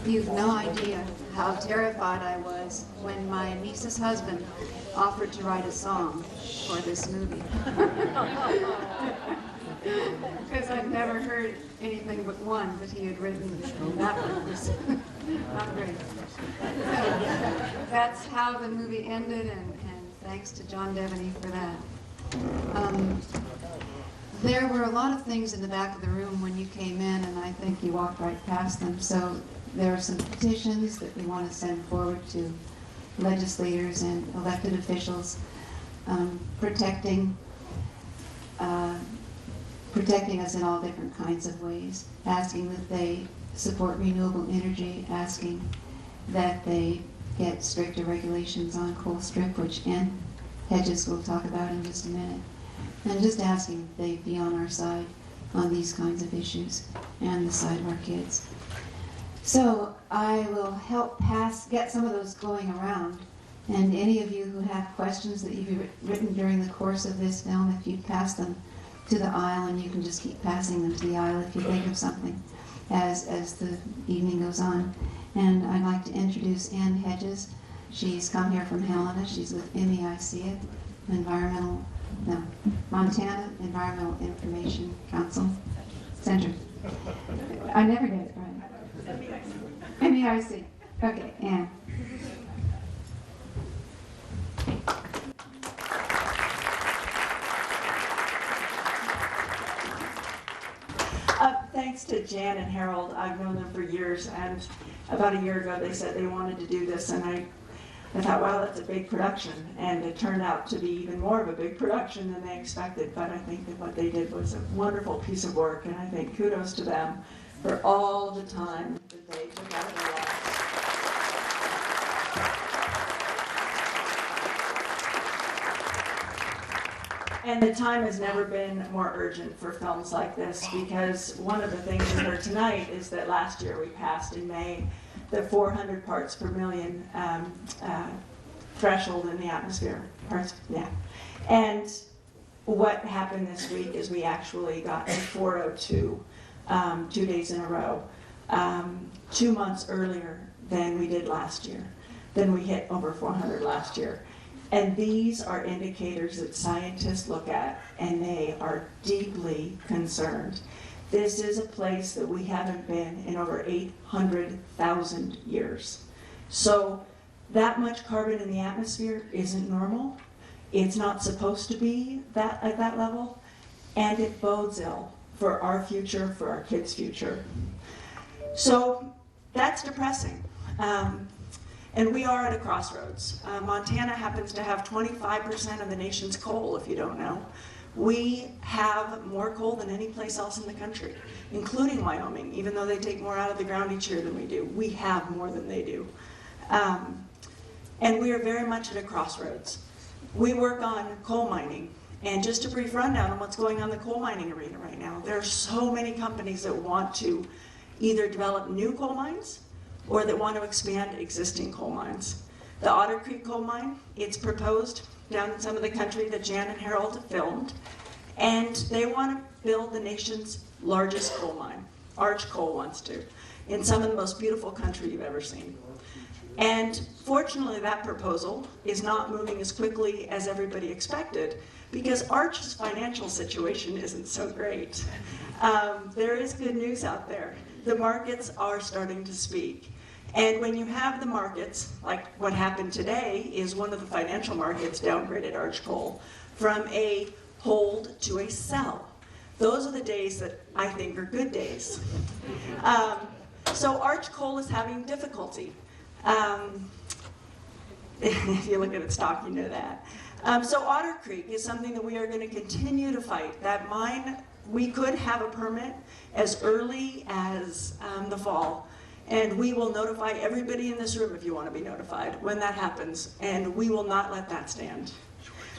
You've no idea how terrified I was when my niece's husband offered to write a song for this movie. Because I'd never heard anything but one that he had written, and that one was not great. So that's how the movie ended, and thanks to John Devaney for that. There were a lot of things in the back of the room when you came in, and I think you walked right past them. So there are some petitions that we want to send forward to legislators and elected officials, protecting us in all different kinds of ways, asking that they support renewable energy, asking that they get stricter regulations on Colstrip, which Ann Hedges will talk about in just a minute, and just asking that they be on our side on these kinds of issues and the side of our kids. So I will help get some of those going around, and any of you who have questions that you've written during the course of this film, if you pass them to the aisle, and you can just keep passing them to the aisle if you think of something as the evening goes on. And I'd like to introduce Ann Hedges. She's come here from Helena. She's with MEIC, Montana Environmental Information Council Center. I never get it right. MEIC. Okay, Ann. Thanks to Jan and Harold. I've known them for years, and about a year ago they said they wanted to do this, and I thought, wow, that's a big production, and it turned out to be even more of a big production than they expected, but I think that what they did was a wonderful piece of work, and I think kudos to them for all the time that they took out of their lives. And the time has never been more urgent for films like this, because one of the things we heard tonight is that last year we passed in May the 400 parts per million threshold in the atmosphere. And what happened this week is we actually got to 402 2 days in a row, 2 months earlier than we did last year. Then we hit over 400 last year. And these are indicators that scientists look at, and they are deeply concerned. This is a place that we haven't been in over 800,000 years. So that much carbon in the atmosphere isn't normal. It's not supposed to be at that level, and it bodes ill for our future, for our kids' future. So that's depressing. And we are at a crossroads. Montana happens to have 25% of the nation's coal, if you don't know. We have more coal than any place else in the country, including Wyoming, even though they take more out of the ground each year than we do. We have more than they do. And we are very much at a crossroads. We work on coal mining. And just a brief rundown on what's going on in the coal mining arena right now. There are so many companies that want to either develop new coal mines or that want to expand existing coal mines. The Otter Creek coal mine, it's proposed down in some of the country that Jan and Harold have filmed, and they want to build the nation's largest coal mine. Arch Coal wants to, in some of the most beautiful country you've ever seen. And fortunately, that proposal is not moving as quickly as everybody expected, because Arch's financial situation isn't so great. There is good news out there. The markets are starting to speak. And when you have the markets, like what happened today, is one of the financial markets downgraded Arch Coal from a hold to a sell. Those are the days that I think are good days. So Arch Coal is having difficulty. If you look at its stock, you know that. So Otter Creek is something that we are going to continue to fight. That mine, we could have a permit as early as the fall. And we will notify everybody in this room, if you want to be notified, when that happens. And we will not let that stand.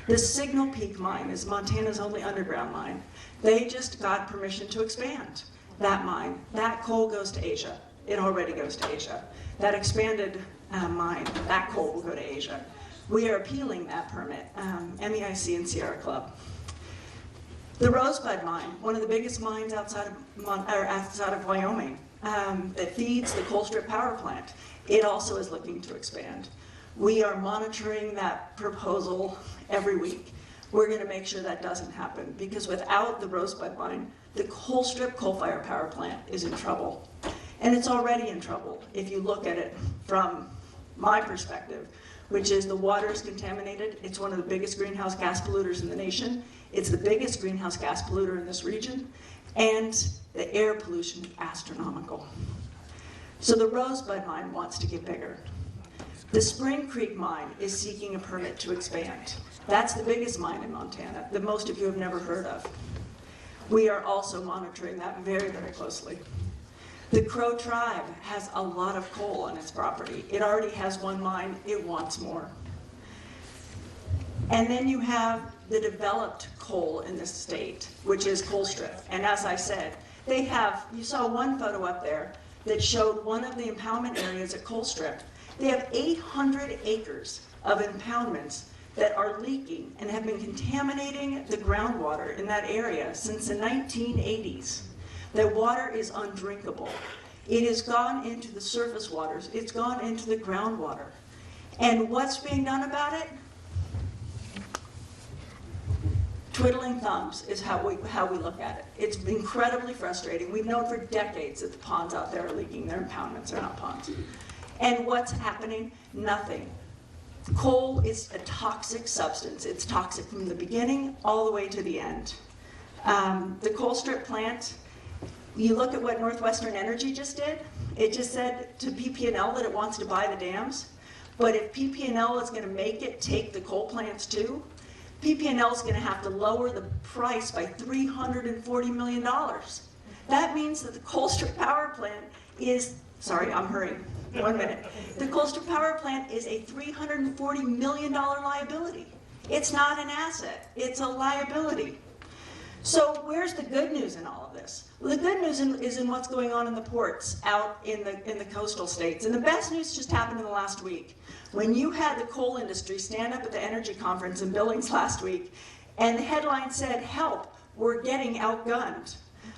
The Signal Peak mine is Montana's only underground mine. They just got permission to expand that mine. That coal goes to Asia. It already goes to Asia. That expanded mine, that coal will go to Asia. We are appealing that permit, MEIC and Sierra Club. The Rosebud mine, one of the biggest mines outside of Wyoming. that feeds the Colstrip power plant, it also is looking to expand. We are monitoring that proposal every week. We're going to make sure that doesn't happen, because without the Rosebud mine, the Colstrip coal-fired power plant is in trouble. And it's already in trouble if you look at it from my perspective, which is the water is contaminated. It's one of the biggest greenhouse gas polluters in the nation. It's the biggest greenhouse gas polluter in this region. And the air pollution is astronomical. So the Rosebud mine wants to get bigger. The Spring Creek mine is seeking a permit to expand. That's the biggest mine in Montana that most of you have never heard of. We are also monitoring that very, very closely. The Crow tribe has a lot of coal on its property. It already has one mine, it wants more. And then you have the developed coal in this state, which is Colstrip. And as I said, they have, you saw one photo up there that showed one of the impoundment areas at Colstrip. They have 800 acres of impoundments that are leaking and have been contaminating the groundwater in that area since the 1980s. The water is undrinkable. It has gone into the surface waters. It's gone into the groundwater. And what's being done about it? Twiddling thumbs is how we look at it. It's incredibly frustrating. We've known for decades that the ponds out there are leaking. They're impoundments, they're not ponds. And what's happening? Nothing. Coal is a toxic substance. It's toxic from the beginning all the way to the end. The Colstrip plant, you look at what Northwestern Energy just did. It just said to PP&L that it wants to buy the dams. But if PP&L is going to make it take the coal plants too, PP&L is going to have to lower the price by $340 million. That means that the Colstrip power plant is, sorry, I'm hurrying, 1 minute. The Colstrip power plant is a $340 million liability. It's not an asset, it's a liability. So where's the good news in all of this? Well, the good news is in what's going on in the ports out in the coastal states. And the best news just happened in the last week. When you had the coal industry stand up at the energy conference in Billings last week, and the headline said, "Help, we're getting outgunned."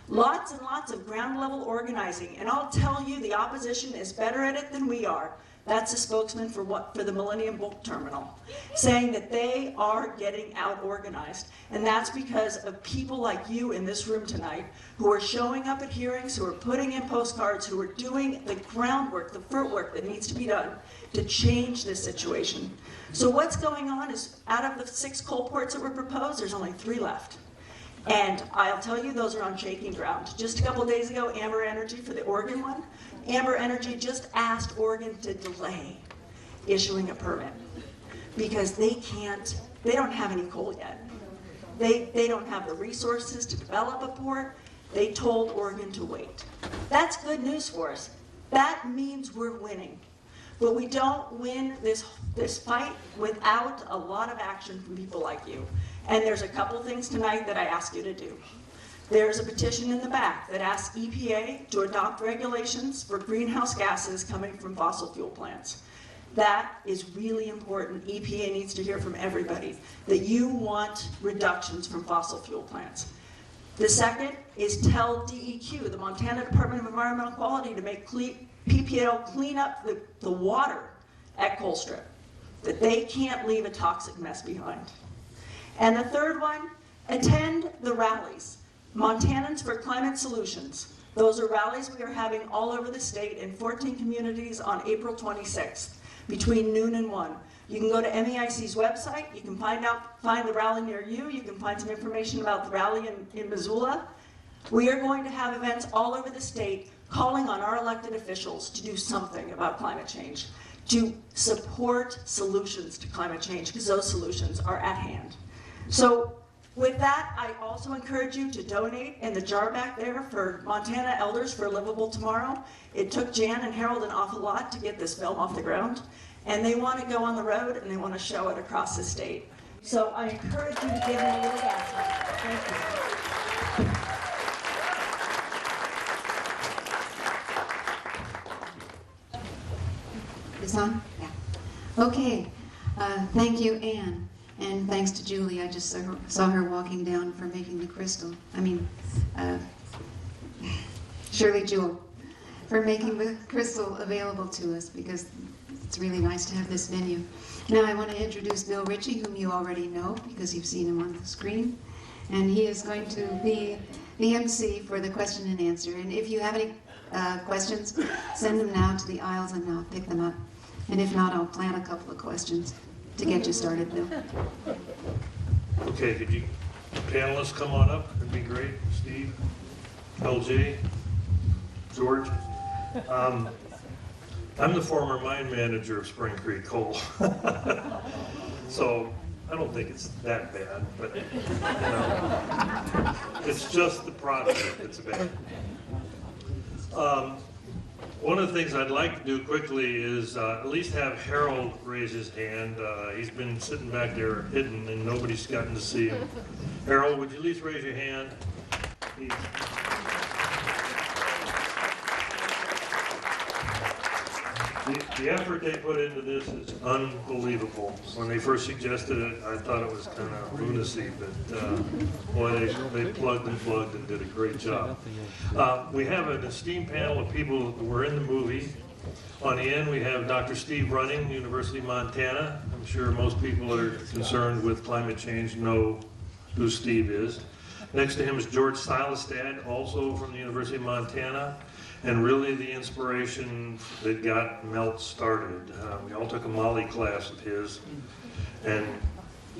Lots and lots of ground level organizing, and I'll tell you, the opposition is better at it than we are. That's a spokesman for the Millennium Bulk Terminal, saying that they are getting out organized. And that's because of people like you in this room tonight who are showing up at hearings, who are putting in postcards, who are doing the groundwork, the footwork that needs to be done to change this situation. So what's going on is, out of the 6 coal ports that were proposed, there's only 3 left. And I'll tell you, those are on shaky ground. Just a couple days ago, Amber Energy, for the Oregon one, Amber Energy just asked Oregon to delay issuing a permit because they don't have any coal yet. They don't have the resources to develop a port. They told Oregon to wait. That's good news for us. That means we're winning. But we don't win this fight without a lot of action from people like you. And there's a couple things tonight that I ask you to do. There's a petition in the back that asks EPA to adopt regulations for greenhouse gases coming from fossil fuel plants. That is really important. EPA needs to hear from everybody that you want reductions from fossil fuel plants. The second is tell DEQ, the Montana Department of Environmental Quality, to make PPL clean up the water at Colstrip, that they can't leave a toxic mess behind. And the third one, attend the rallies. Montanans for Climate Solutions. Those are rallies we are having all over the state in 14 communities on April 26th, between noon and 1. You can go to MEIC's website, you can find the rally near you, you can find some information about the rally in Missoula. We are going to have events all over the state calling on our elected officials to do something about climate change, to support solutions to climate change, because those solutions are at hand. So with that, I also encourage you to donate in the jar back there for Montana Elders for a Livable Tomorrow. It took Jan and Harold an awful lot to get this film off the ground, and they want to go on the road and they want to show it across the state. So I encourage you to give them a little gas money. Thank you. Is on? Yeah. Okay. Thank you, Anne. And thanks to Julie, I just saw her walking down for making the crystal. Shirley Jewell. for making the crystal available to us, because it's really nice to have this venue. Now I want to introduce Bill Ritchie, whom you already know because you've seen him on the screen. And he is going to be the MC for the question and answer. And if you have any questions, send them now to the aisles and I'll pick them up. And if not, I'll plan a couple of questions to get you started, Bill. Okay, could you panelists come on up? That'd be great. Steve, LJ, George. I'm the former mine manager of Spring Creek Coal. So I don't think it's that bad, but you know, it's just the product that's bad. One of the things I'd like to do quickly is at least have Harold raise his hand. He's been sitting back there hidden and nobody's gotten to see him. Harold, would you at least raise your hand? The effort they put into this is unbelievable. When they first suggested it, I thought it was kind of lunacy, but boy, they plugged and did a great job. We have an esteemed panel of people who were in the movie. On the end, we have Dr. Steve Running, University of Montana. I'm sure most people that are concerned with climate change know who Steve is. Next to him is George Silestad, also from the University of Montana, and really the inspiration that got MELT started. We all took a Molly class of his, and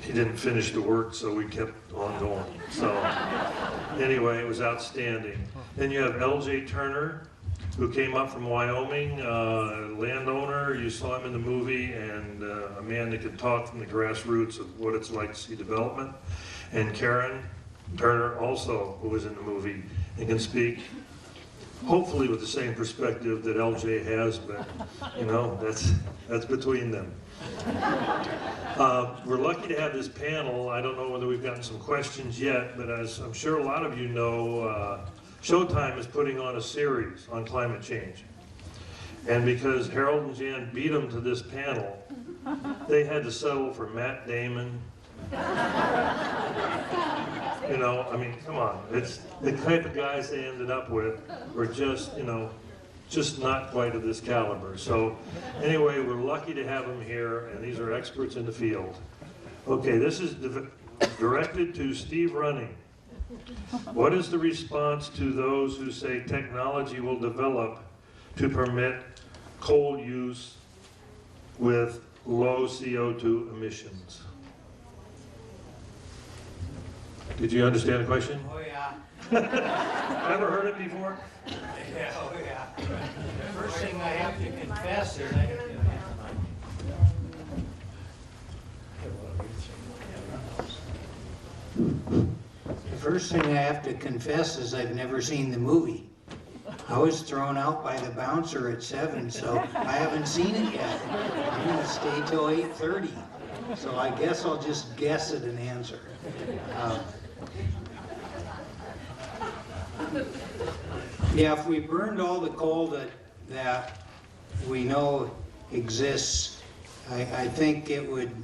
he didn't finish the work, so we kept on going. So anyway, it was outstanding. Then you have LJ Turner, who came up from Wyoming, landowner. You saw him in the movie, and a man that could talk from the grassroots of what it's like to see development. And Karen Turner also, who was in the movie, and can speak hopefully with the same perspective that LJ has, but you know, that's between them. We're lucky to have this panel. I don't know whether we've gotten some questions yet, but as I'm sure a lot of you know, Showtime is putting on a series on climate change. And because Harold and Jan beat them to this panel, they had to settle for Matt Damon. You know, I mean, come on. It's the type of guys they ended up with were just, you know, just not quite of this caliber. So anyway, we're lucky to have them here, and these are experts in the field. Okay, this is directed to Steve Running. What is the response to those who say technology will develop to permit coal use with low CO2 emissions? Did you understand the question? Oh, yeah. Ever heard it before? Yeah, oh, yeah. The first thing I have to confess is I've never seen the movie. I was thrown out by the bouncer at 7, so I haven't seen it yet. I'm gonna stay till 8:30. So I guess I'll just guess at an answer. Yeah, if we burned all the coal that we know exists, I think it would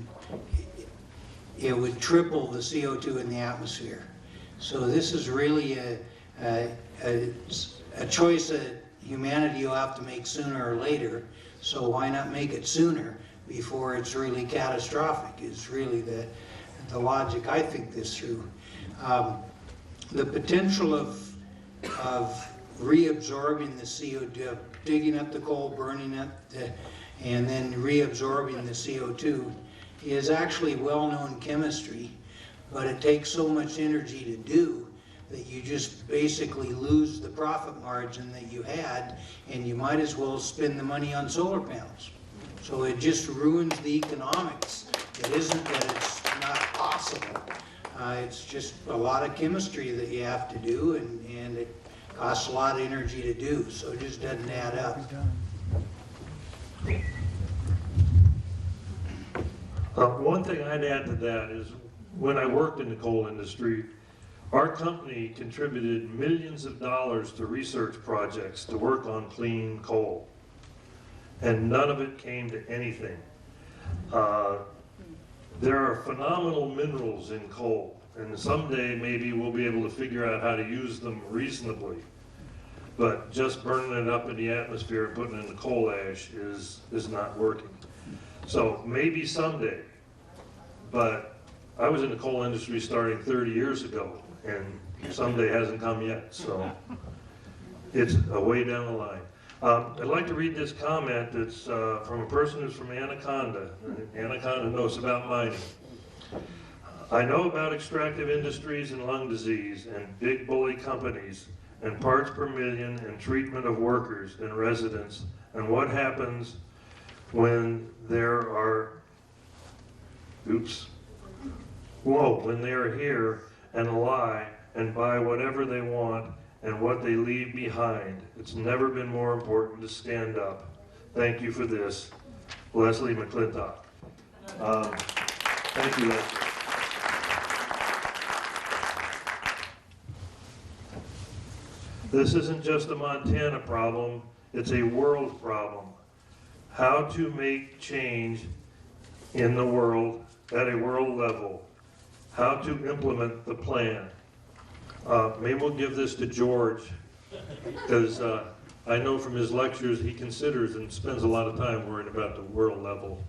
triple the CO2 in the atmosphere. So this is really a choice that humanity will have to make sooner or later. So why not make it sooner before it's really catastrophic? Is really the logic I think this through. The potential of reabsorbing the CO2, digging up the coal, burning it, and then reabsorbing the CO2 is actually well-known chemistry, but it takes so much energy to do that you just basically lose the profit margin that you had, and you might as well spend the money on solar panels. So it just ruins the economics. It isn't that it's not possible. It's just a lot of chemistry that you have to do, and it costs a lot of energy to do, so it just doesn't add up. One thing I'd add to that is when I worked in the coal industry, our company contributed millions of dollars to research projects to work on clean coal, and none of it came to anything. There are phenomenal minerals in coal, and someday maybe we'll be able to figure out how to use them reasonably. but just burning it up in the atmosphere and putting it in the coal ash is not working. So maybe someday, but I was in the coal industry starting 30 years ago, and someday hasn't come yet, so it's a way down the line. I'd like to read this comment that's from a person who's from Anaconda. Anaconda knows about mining. I know about extractive industries and lung disease and big bully companies and parts per million and treatment of workers and residents and what happens when there are, when they are here and lie and buy whatever they want and what they leave behind. It's never been more important to stand up. Thank you for this. Leslie McClintock. Thank you, Leslie. This isn't just a Montana problem, it's a world problem. How to make change in the world at a world level. How to implement the plan. Maybe we'll give this to George, because I know from his lectures he considers and spends a lot of time worrying about the world level.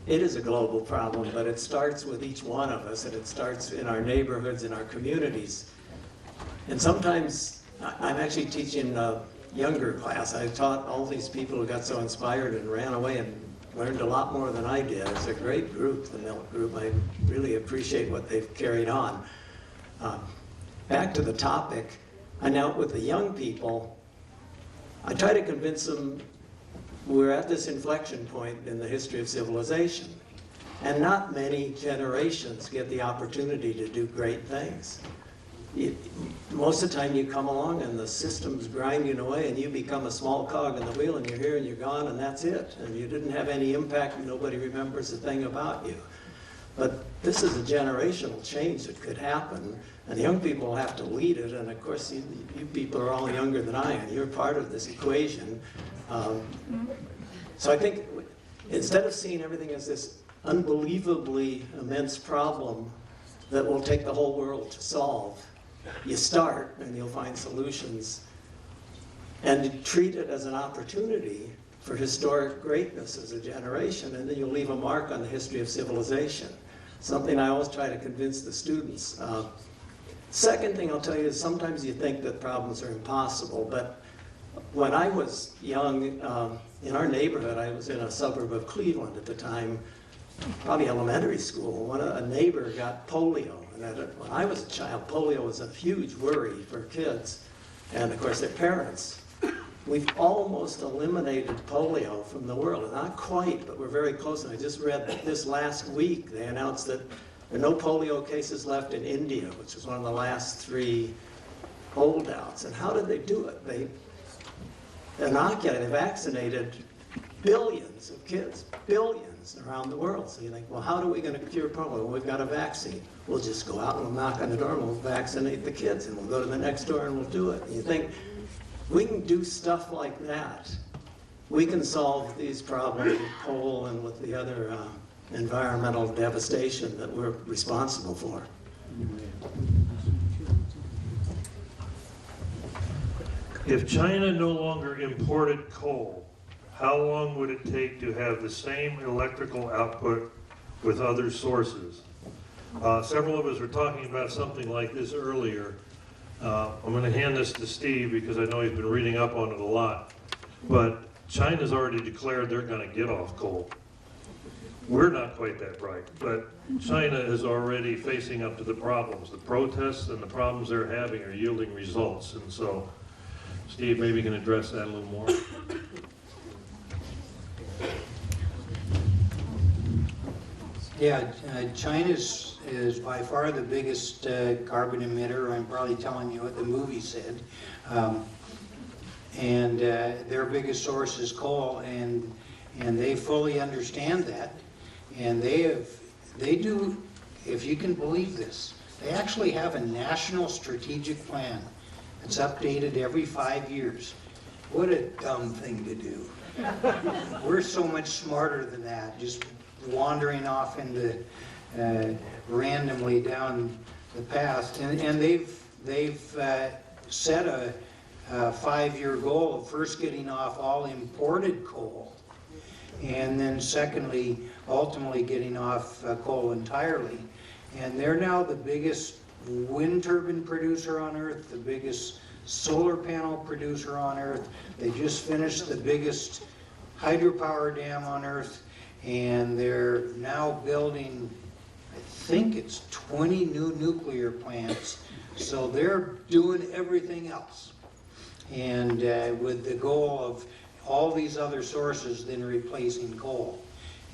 It is a global problem, but it starts with each one of us, and it starts in our neighborhoods, in our communities. And sometimes, I'm actually teaching a younger class. I taught all these people who got so inspired and ran away and learned a lot more than I did. It's a great group, the Milk Group. I really appreciate what they've carried on. Back to the topic, I know with the young people, I try to convince them we're at this inflection point in the history of civilization. And not many generations get the opportunity to do great things. Most of the time you come along and the system's grinding away and you become a small cog in the wheel and you're here and you're gone and that's it. And you didn't have any impact and nobody remembers a thing about you. But this is a generational change that could happen, and the young people have to lead it. And of course, you people are all younger than I am. You're part of this equation. So I think instead of seeing everything as this unbelievably immense problem that will take the whole world to solve, you start and you'll find solutions, and treat it as an opportunity for historic greatness as a generation, and then you'll leave a mark on the history of civilization. Something I always try to convince the students. Second thing I'll tell you is sometimes you think that problems are impossible, but when I was young, in our neighborhood, I was in a suburb of Cleveland at the time, probably elementary school, a neighbor got polio. And when I was a child, polio was a huge worry for kids and, of course, their parents. We've almost eliminated polio from the world. Not quite, but we're very close. And I just read that this last week they announced that there are no polio cases left in India, which is one of the last 3 holdouts. And how did they do it? They vaccinated billions of kids, billions around the world. So you think, well, how are we going to cure polio? Well, we've got a vaccine. We'll just go out and we'll knock on the door and we'll vaccinate the kids, and we'll go to the next door and we'll do it. And you think, we can do stuff like that. We can solve these problems with coal and with the other environmental devastation that we're responsible for. If China no longer imported coal, how long would it take to have the same electrical output with other sources? Several of us were talking about something like this earlier. I'm going to hand this to Steve because I know he's been reading up on it a lot. But China's already declared they're going to get off coal. We're not quite that bright, but China is already facing up to the problems. The protests and the problems they're having are yielding results. And so, Steve, maybe you can address that a little more. Yeah, China is by far the biggest carbon emitter. I'm probably telling you what the movie said. And their biggest source is coal, and they fully understand that. And they do, if you can believe this, they actually have a national strategic plan. It's updated every 5 years. What a dumb thing to do. We're so much smarter than that, just wandering off into randomly down the path. And they've they've set a 5-year goal of first getting off all imported coal, and then secondly, ultimately getting off coal entirely. And they're now the biggest wind turbine producer on Earth, the biggest solar panel producer on Earth. They just finished the biggest hydropower dam on Earth, and they're now building, I think it's 20 new nuclear plants. So they're doing everything else. And with the goal of all these other sources then replacing coal.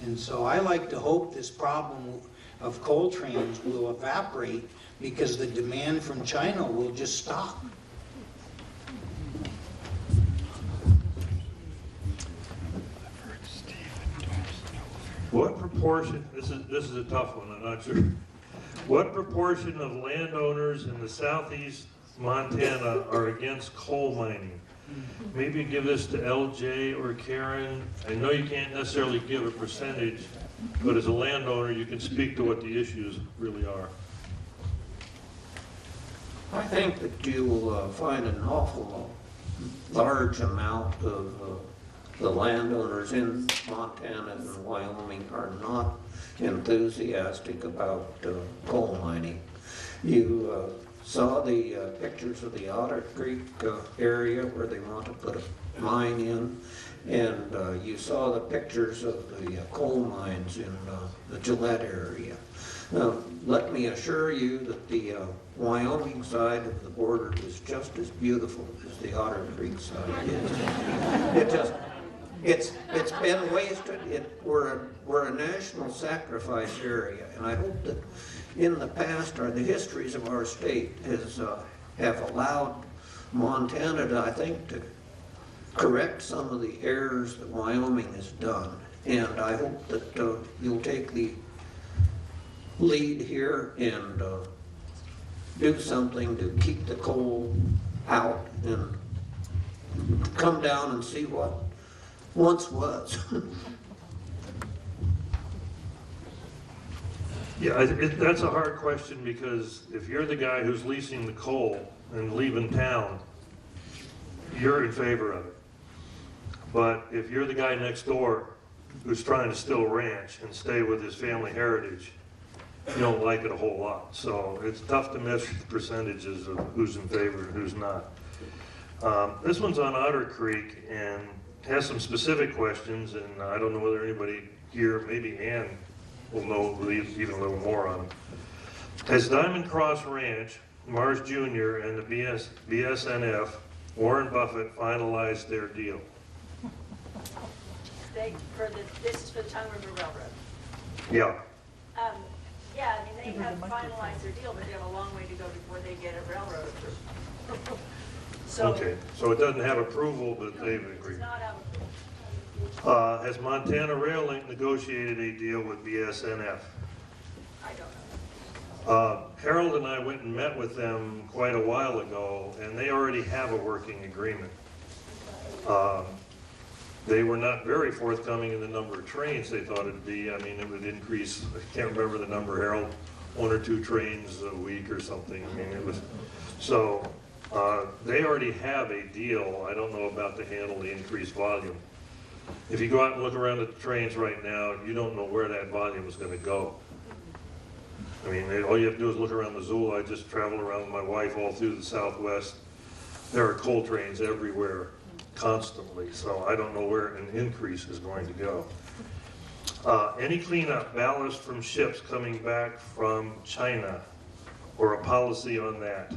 And so I like to hope this problem of coal trains will evaporate because the demand from China will just stop. What proportion, this is a tough one, I'm not sure. What proportion of landowners in the southeast Montana are against coal mining? Maybe give this to LJ or Karen. I know you can't necessarily give a percentage, but as a landowner, you can speak to what the issues really are. I think that you'll find an awful large amount of the landowners in Montana and Wyoming are not enthusiastic about coal mining. You saw the pictures of the Otter Creek area where they want to put a mine in, and you saw the pictures of the coal mines in the Gillette area. Now, let me assure you that the Wyoming side of the border is just as beautiful as the Otter Creek side is. It's been wasted. We're a national sacrifice area, and I hope that in the past, or the histories of our state have allowed Montana to, I think, to correct some of the errors that Wyoming has done. And I hope that you'll take the lead here and do something to keep the coal out and come down and see what once was. Yeah, that's a hard question, because if you're the guy who's leasing the coal and leaving town, you're in favor of it. But if you're the guy next door who's trying to still ranch and stay with his family heritage, you don't like it a whole lot. So it's tough to measure the percentages of who's in favor and who's not. This one's on Otter Creek and has some specific questions, and I don't know whether anybody here, maybe Ann, will know even a little more on them. Has Diamond Cross Ranch, Mars Jr., and the BSNF, Warren Buffett, finalized their deal? This is for the Tongue River Railroad. Yeah. Yeah, I mean, they have finalized their deal, but they have a long way to go before they get a railroad approved. So Okay, so it doesn't have approval, but they've agreed. it's not out. Has Montana Rail Link negotiated a deal with BSNF? I don't know. Harold and I went and met with them quite a while ago, and they already have a working agreement. They were not very forthcoming in the number of trains they thought it'd be. I mean, it would increase, I can't remember the number, Harold, 1 or 2 trains a week or something. I mean, it was, so they already have a deal. I don't know about to handle the increased volume. If you go out and look around at the trains right now, you don't know where that volume is going to go. I mean, all you have to do is look around Missoula. I just traveled around with my wife all through the Southwest. There are coal trains everywhere, constantly, so I don't know where an increase is going to go. Any cleanup ballast from ships coming back from China, or a policy on that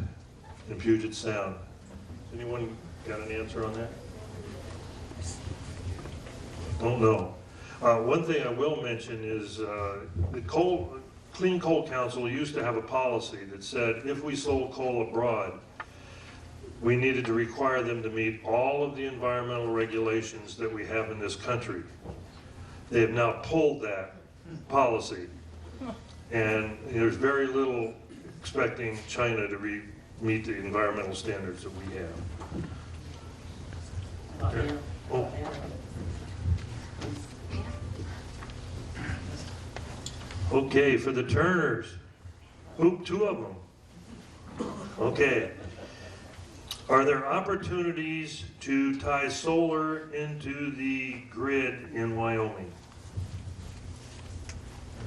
in Puget Sound? Anyone got an answer on that? Don't know. One thing I will mention is the Clean Coal Council used to have a policy that said if we sold coal abroad, we needed to require them to meet all of the environmental regulations that we have in this country. They have now pulled that policy, and there's very little expecting China to meet the environmental standards that we have. Okay. Oh. Okay, for the Turners, 2 of them. Okay. Are there opportunities to tie solar into the grid in Wyoming?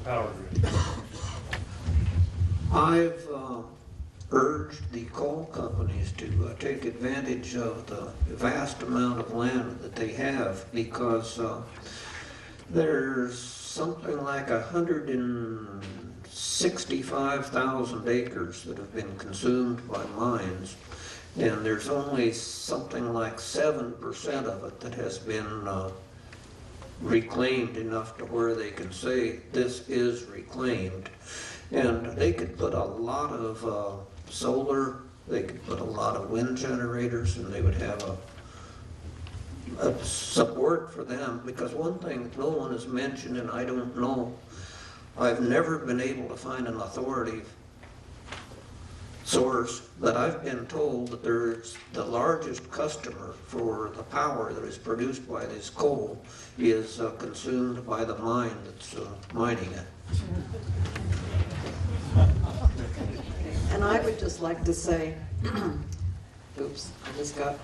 Power grid. I've urged the coal companies to take advantage of the vast amount of land that they have, because there's something like 165,000 acres that have been consumed by mines, and there's only something like 7% of it that has been reclaimed enough to where they can say this is reclaimed. And they could put a lot of solar, they could put a lot of wind generators, and they would have a support for them. Because one thing no one has mentioned, and I don't know, I've never been able to find an authority source, but I've been told that there's the largest customer for the power that is produced by this coal is consumed by the mine that's mining it. And I would just like to say, oops, I just got,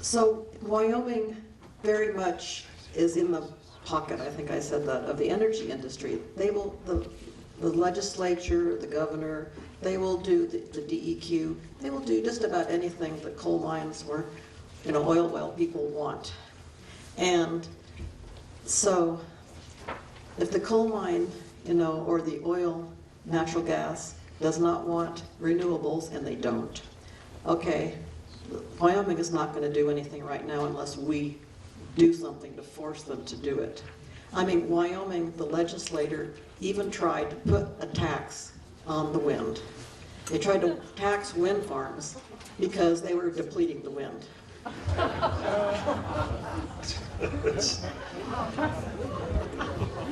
so Wyoming very much is in the pocket, I think I said that, of the energy industry. They will, the legislature, the governor, they will do the DEQ, they will do just about anything that coal mines or, oil well people want. And so if the coal mine, or the oil, natural gas, does not want renewables, and they don't, okay, Wyoming is not going to do anything right now unless we do something to force them to do it. I mean, Wyoming, the legislator even tried to put a tax on the wind. They tried to tax wind farms because they were depleting the wind.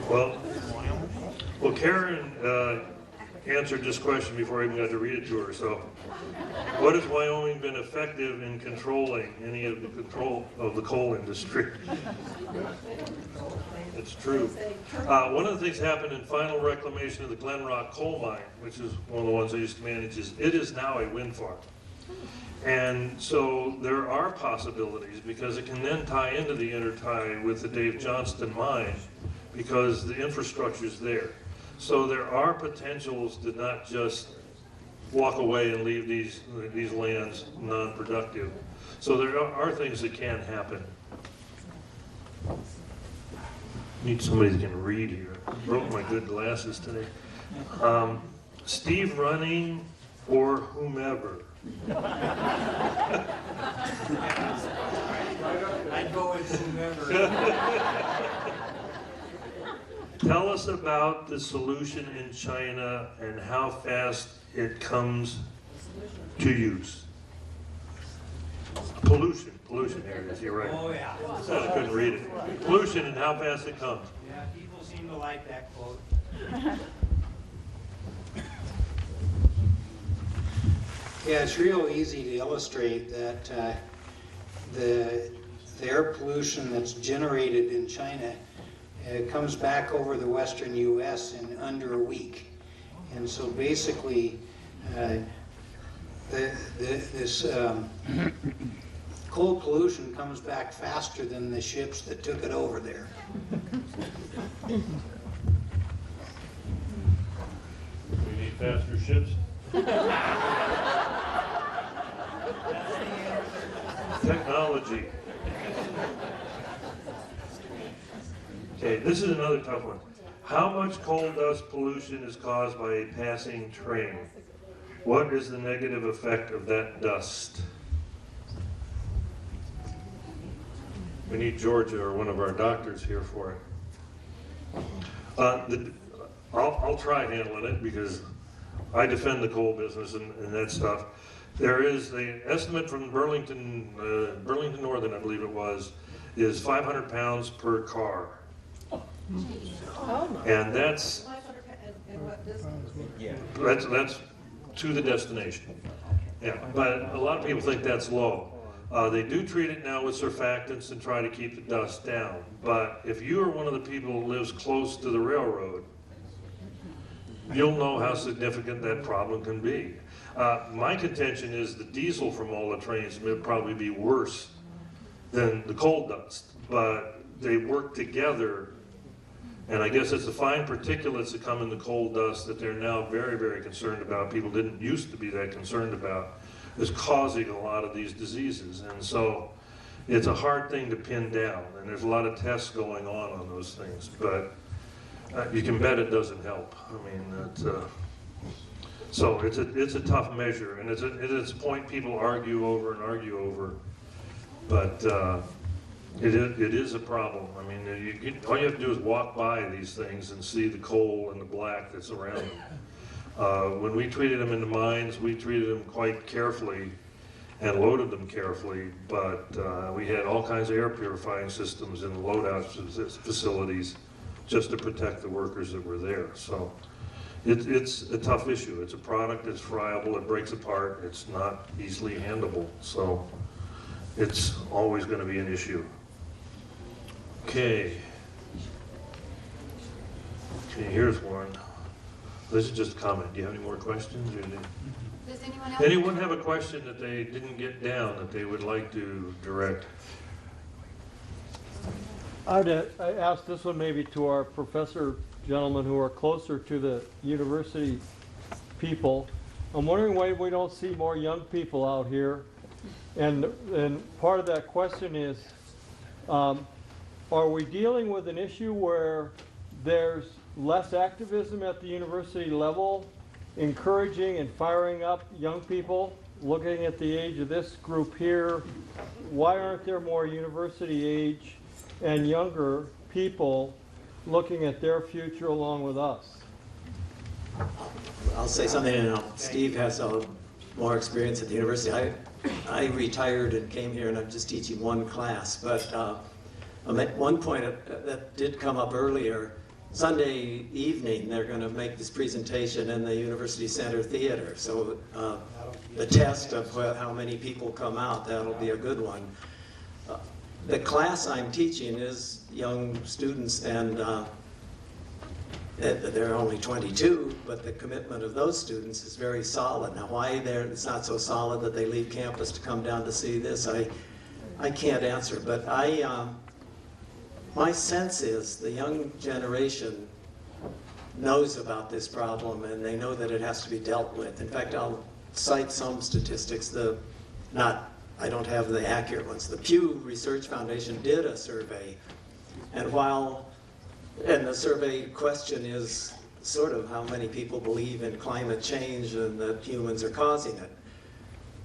Well, Karen answered this question before I even got to read it to her. So, what has Wyoming been effective in controlling any of the control of the coal industry? It's true. One of the things happened in final reclamation of the Glen Rock coal mine, which is one of the ones I used to manage, is it is now a wind farm. And so there are possibilities, because it can then tie into the intertie with the Dave Johnston mine, because the infrastructure is there. So there are potentials to not just walk away and leave these lands non-productive. So there are things that can happen. Need somebody that can read here. Broke my good glasses today. Steve Running or whomever. I'd go with whomever. Tell us about the solution in China and how fast it comes to use. Pollution, there it is, you're right. Oh, yeah. I couldn't read it. Pollution and how fast it comes. Yeah, people seem to like that quote. Yeah, it's real easy to illustrate that the air pollution that's generated in China comes back over the western U.S. in under a week. And so basically, this coal pollution comes back faster than the ships that took it over there. We need faster ships. Technology. Okay, this is another tough one. How much coal dust pollution is caused by a passing train? What is the negative effect of that dust? We need Georgia or one of our doctors here for it. I'll try handling it because I defend the coal business and that stuff. There is the estimate from Burlington Northern, I believe it was, is 500 pounds per car. And that's to the destination. Yeah, but a lot of people think that's low. They do treat it now with surfactants and try to keep the dust down. But if you are one of the people who lives close to the railroad, you'll know how significant that problem can be. My contention is the diesel from all the trains may probably be worse than the coal dust, but they work together. And I guess it's the fine particulates that come in the coal dust that they're now very, very concerned about. People didn't used to be that concerned about, is causing a lot of these diseases. And so it's a hard thing to pin down, and there's a lot of tests going on those things, but you can bet it doesn't help. I mean, so it's a tough measure, and it's a point people argue over and argue over, but it is a problem. I mean, all you have to do is walk by these things and see the coal and the black that's around them. When we treated them in the mines, we treated them quite carefully and loaded them carefully, but we had all kinds of air purifying systems in the loadout facilities just to protect the workers that were there. So it's a tough issue. It's a product that's friable, it breaks apart, it's not easily handleable. So it's always going to be an issue. Okay, here's one. This is just a comment. Do you have any more questions? Or Does anyone else? anyone have a question that they didn't get down that they would like to direct? I'd ask this one maybe to our professor gentlemen who are closer to the university people. I'm wondering why we don't see more young people out here. And part of that question is, are we dealing with an issue where there's less activism at the university level, encouraging and firing up young people? Looking at the age of this group here, why aren't there more university age and younger people looking at their future along with us? I'll say something, and Steve has more experience at the university. I retired and came here, and I'm just teaching one class, but at one point that did come up earlier. Sunday evening, they're going to make this presentation in the University Center Theater. So the test of how many people come out, that'll be a good one. The class I'm teaching is young students, and they're only 22, but the commitment of those students is very solid. Now, why it's not so solid that they leave campus to come down to see this, I can't answer. But my sense is the young generation knows about this problem, and they know that it has to be dealt with. In fact, I'll cite some statistics. I don't have the accurate ones. The Pew Research Foundation did a survey, and the survey question is sort of how many people believe in climate change and that humans are causing it.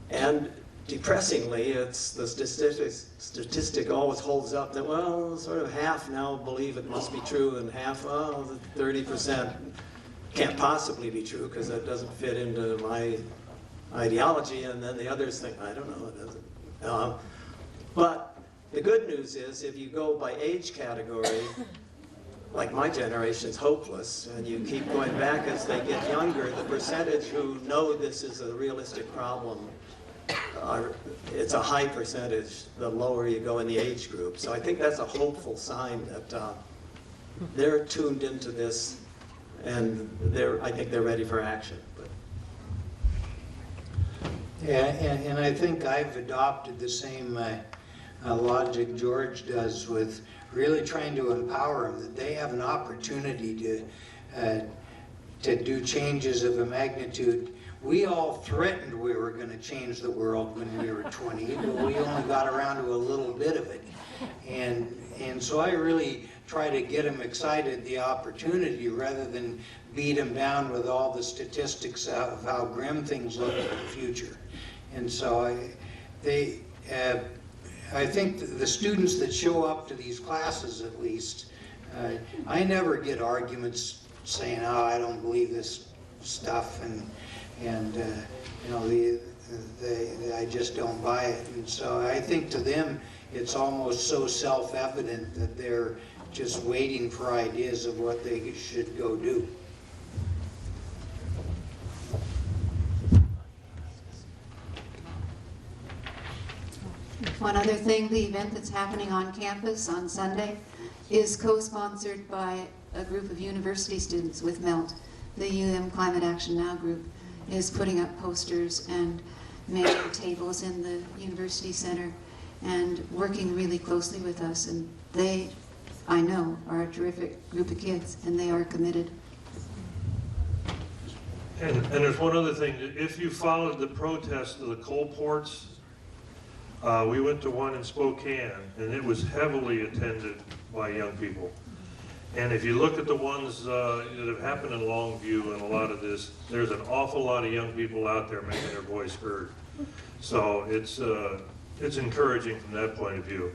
And depressingly, it's the statistic always holds up that, well, sort of half now believe it must be true, and half, 30% can't possibly be true because that doesn't fit into my ideology, and then the others think, I don't know, it doesn't. But the good news is, if you go by age category, like my generation's hopeless, and you keep going back as they get younger, the percentage who know this is a realistic problem, it's a high percentage the lower you go in the age group. So I think that's a hopeful sign that they're tuned into this, and I think they're ready for action. Yeah, and I think I've adopted the same logic George does with really trying to empower them, that they have an opportunity to do changes of a magnitude. We all threatened we were going to change the world when we were 20, but we only got around to a little bit of it. And so I really try to get them excited, the opportunity, rather than beat them down with all the statistics of how grim things look in the future. And so I think the students that show up to these classes, at least, I never get arguments saying, oh, I don't believe this stuff, and you know, I just don't buy it. And so I think to them, it's almost so self-evident that they're just waiting for ideas of what they should go do. One other thing, the event that's happening on campus on Sunday is co-sponsored by a group of university students with MELT. the UM Climate Action Now group is putting up posters and making tables in the University Center and working really closely with us. And they, I know, are a terrific group of kids, and they are committed. And there's one other thing. If you followed the protest of the coal ports, we went to one in Spokane, and it was heavily attended by young people. And if you look at the ones that have happened in Longview and a lot of this, there's an awful lot of young people out there making their voice heard. So it's encouraging from that point of view.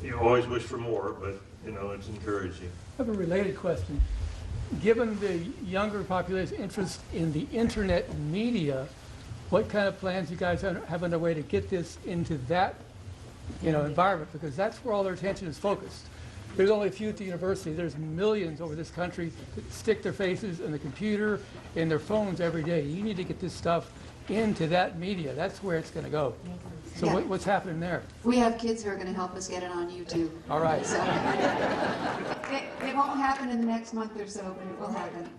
You always wish for more, but you know, it's encouraging. I have a related question. Given the younger population's interest in the internet media, what kind of plans you guys have underway to get this into that, environment? Because that's where all their attention is focused. There's only a few at the university. There's millions over this country that stick their faces in the computer, in their phones every day. You need to get this stuff into that media. That's where it's going to go. So Yeah. what's happening there? We have kids who are going to help us get it on YouTube. All right. So, it won't happen in the next month or so, but it will happen.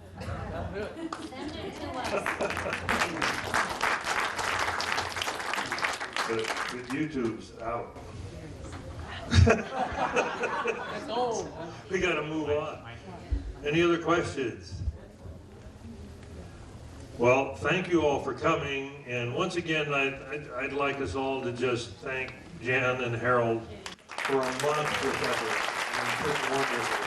But YouTube's out. That's old. We got to move on. Any other questions? Well, thank you all for coming, and once again, I'd like us all to just thank Jan and Harold for a monstrous effort. It's been wonderful.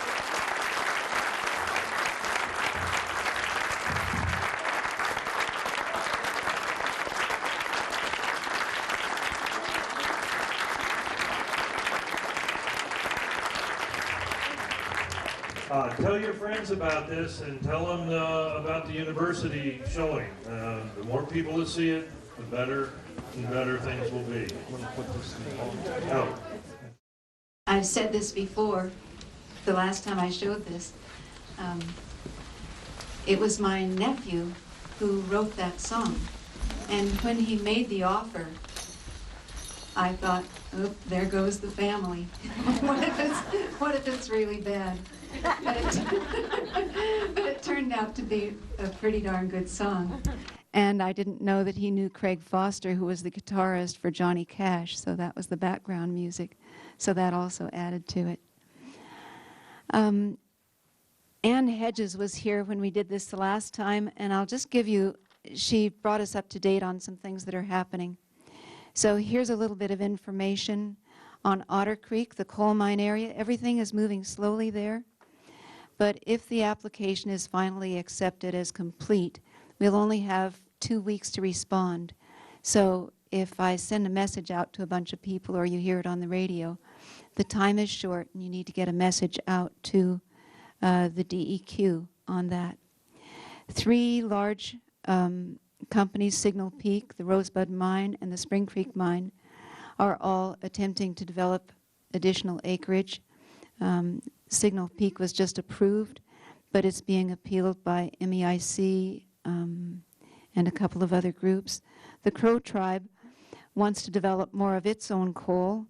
Tell your friends about this and tell them about the university showing. The more people that see it, the better and better things will be. Oh. I've said this before, the last time I showed this. It was my nephew who wrote that song. And when he made the offer, I thought, oh, there goes the family. What if it's really bad? But it turned out to be a pretty darn good song. And I didn't know that he knew Craig Foster, who was the guitarist for Johnny Cash, so that was the background music. So that also added to it. Ann Hedges was here when we did this the last time, and I'll just give you, she brought us up to date on some things that are happening. So here's a little bit of information on Otter Creek, the coal mine area. Everything is moving slowly there. But if the application is finally accepted as complete, we'll only have 2 weeks to respond. So if I send a message out to a bunch of people or you hear it on the radio, the time is short and you need to get a message out to the DEQ on that. 3 large companies, Signal Peak, the Rosebud Mine, and the Spring Creek Mine, are all attempting to develop additional acreage. Signal Peak was just approved, but it's being appealed by MEIC and a couple of other groups. The Crow Tribe wants to develop more of its own coal.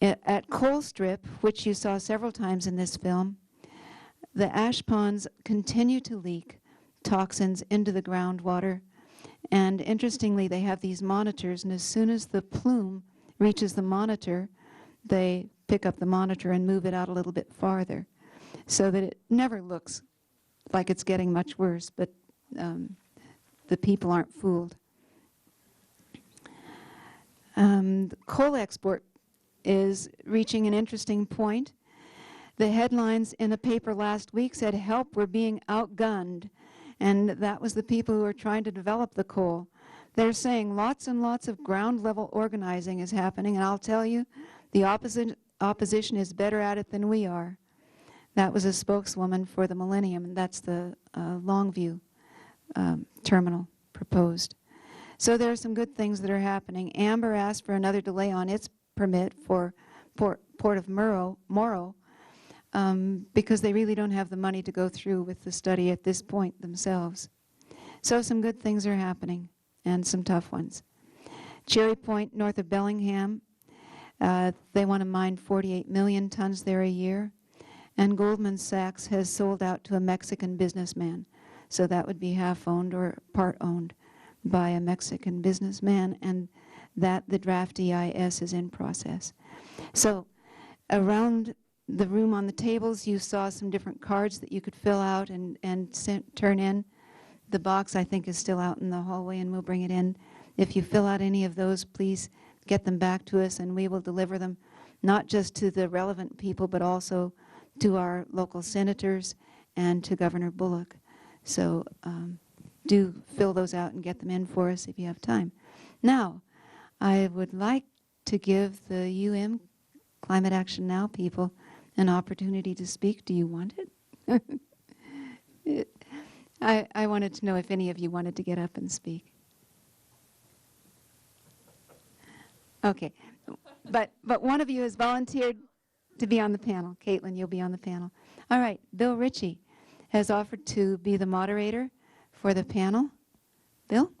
At Coal Strip, which you saw several times in this film, the ash ponds continue to leak toxins into the groundwater. And interestingly, they have these monitors, and as soon as the plume reaches the monitor, they pick up the monitor and move it out a little bit farther, so that it never looks like it's getting much worse, but the people aren't fooled. The coal export is reaching an interesting point. The headlines in a paper last week said, "Help, we're being outgunned." And that was the people who are trying to develop the coal. They're saying lots and lots of ground level organizing is happening, and I'll tell you, the opposition is better at it than we are. That was a spokeswoman for the Millennium, and that's the Longview terminal proposed. So there are some good things that are happening. Amber asked for another delay on its permit for Port of Morrow because they really don't have the money to go through with the study at this point themselves. So some good things are happening, and some tough ones. Cherry Point, north of Bellingham, they want to mine 48 million tons there a year, and Goldman Sachs has sold out to a Mexican businessman. So that would be half owned or part owned by a Mexican businessman, and that the draft EIS is in process. So around the room on the tables, you saw some different cards that you could fill out and turn in. The box, I think, is still out in the hallway, and we'll bring it in. If you fill out any of those, please get them back to us, and we will deliver them, not just to the relevant people, but also to our local senators and to Governor Bullock. So do fill those out and get them in for us if you have time. Now, I would like to give the Climate Action Now people an opportunity to speak. Do you want it? I wanted to know if any of you wanted to get up and speak. Okay, but one of you has volunteered to be on the panel. Caitlin, you'll be on the panel. All right, Bill Ritchie has offered to be the moderator for the panel. Bill?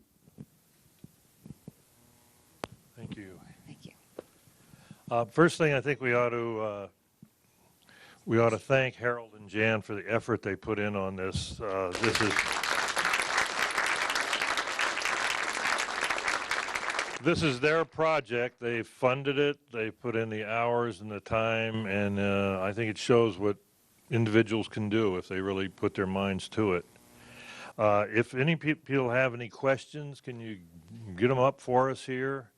Thank you. Thank you. First thing, I think we ought to thank Harold and Jan for the effort they put in on this. This is their project. They funded it. They put in the hours and the time, and I think it shows what individuals can do if they really put their minds to it. If any people have any questions, can you get them up for us here?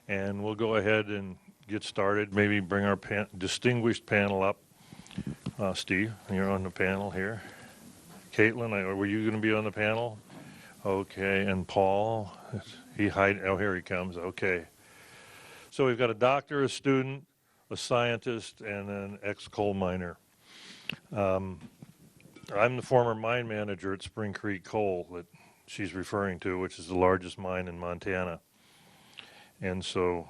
And we'll go ahead and get started. Maybe bring our distinguished panel up. Steve, you're on the panel here. Caitlin, were you going to be on the panel? Okay, and Paul, oh, here he comes, okay. So we've got a doctor, a student, a scientist, and an ex-coal miner. I'm the former mine manager at Spring Creek Coal that she's referring to, which is the largest mine in Montana. And so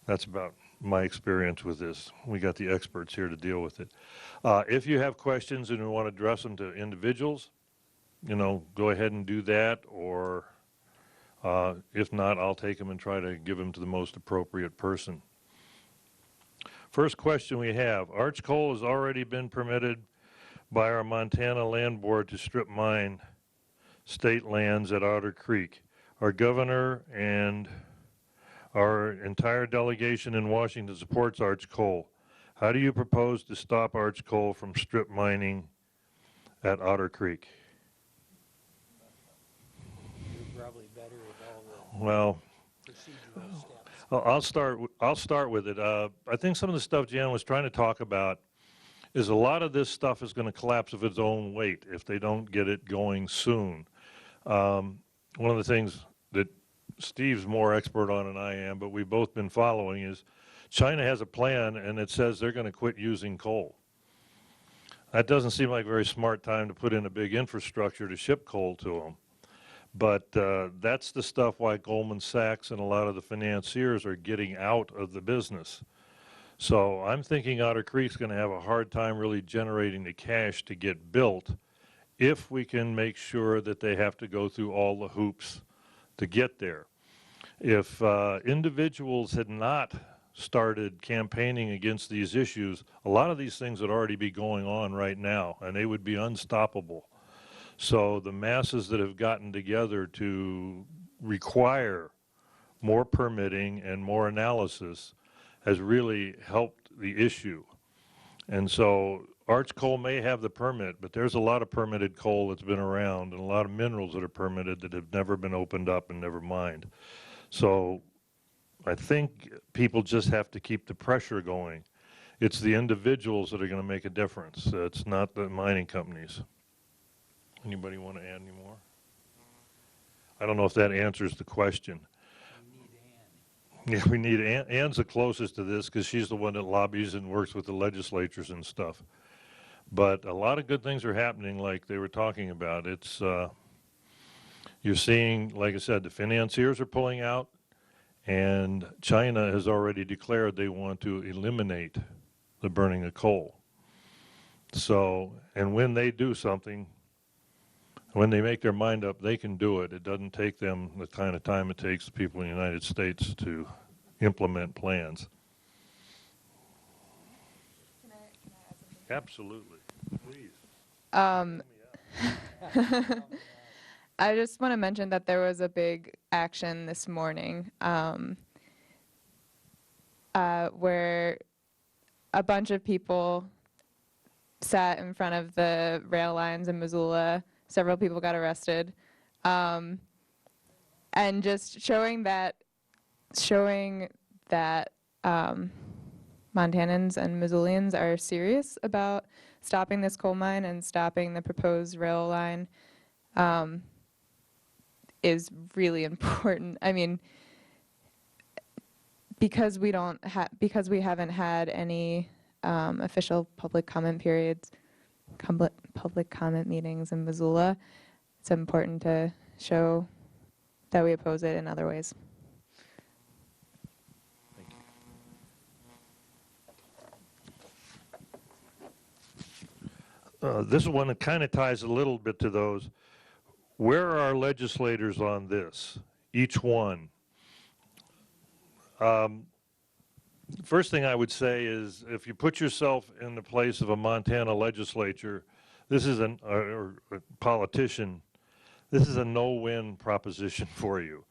that's about my experience with this. We got the experts here to deal with it. If you have questions and you want to address them to individuals, go ahead and do that, or if not, I'll take them and try to give them to the most appropriate person. First question we have, Arch Coal has already been permitted by our Montana Land Board to strip mine state lands at Otter Creek. Our governor and our entire delegation in Washington supports Arch Coal. How do you propose to stop Arch Coal from strip mining at Otter Creek? You're probably better at all the Well, procedural steps. I'll start with it. I think some of the stuff Jan was trying to talk about is a lot of this stuff is going to collapse of its own weight if they don't get it going soon. One of the things that Steve's more expert on than I am, but we've both been following, is China has a plan and it says they're going to quit using coal. That doesn't seem like a very smart time to put in a big infrastructure to ship coal to them. But that's the stuff why Goldman Sachs and a lot of the financiers are getting out of the business. So I'm thinking Otter Creek's going to have a hard time really generating the cash to get built if we can make sure that they have to go through all the hoops to get there. If individuals had not started campaigning against these issues, a lot of these things would already be going on right now, and they would be unstoppable. So the masses that have gotten together to require more permitting and more analysis has really helped the issue. And so Arch Coal may have the permit, but there's a lot of permitted coal that's been around and a lot of minerals that are permitted that have never been opened up and never mined. So I think people just have to keep the pressure going. It's the individuals that are going to make a difference. It's not the mining companies. Anybody want to add any more? I don't know if that answers the question. Yeah, we need Ann. Ann's the closest to this because she's the one that lobbies and works with the legislatures and stuff. But a lot of good things are happening like they were talking about. It's, you're seeing, like I said, the financiers are pulling out, and China has already declared they want to eliminate the burning of coal. So, and when they do something, when they make their mind up, they can do it. It doesn't take them the kind of time it takes people in the United States to implement plans. Can I add something? Absolutely. Please. I just want to mention that there was a big action this morning where a bunch of people sat in front of the rail lines in Missoula. Several people got arrested. And just showing that Montanans and Missoulians are serious about stopping this coal mine and stopping the proposed rail line is really important. I mean, because we haven't had any official public comment periods, public comment meetings in Missoula, it's important to show that we oppose it in other ways. This one, it kind of ties a little bit to those. Where are our legislators on this? Each one. First thing I would say is, if you put yourself in the place of a Montana legislature, this is or a politician, this is a no-win proposition for you.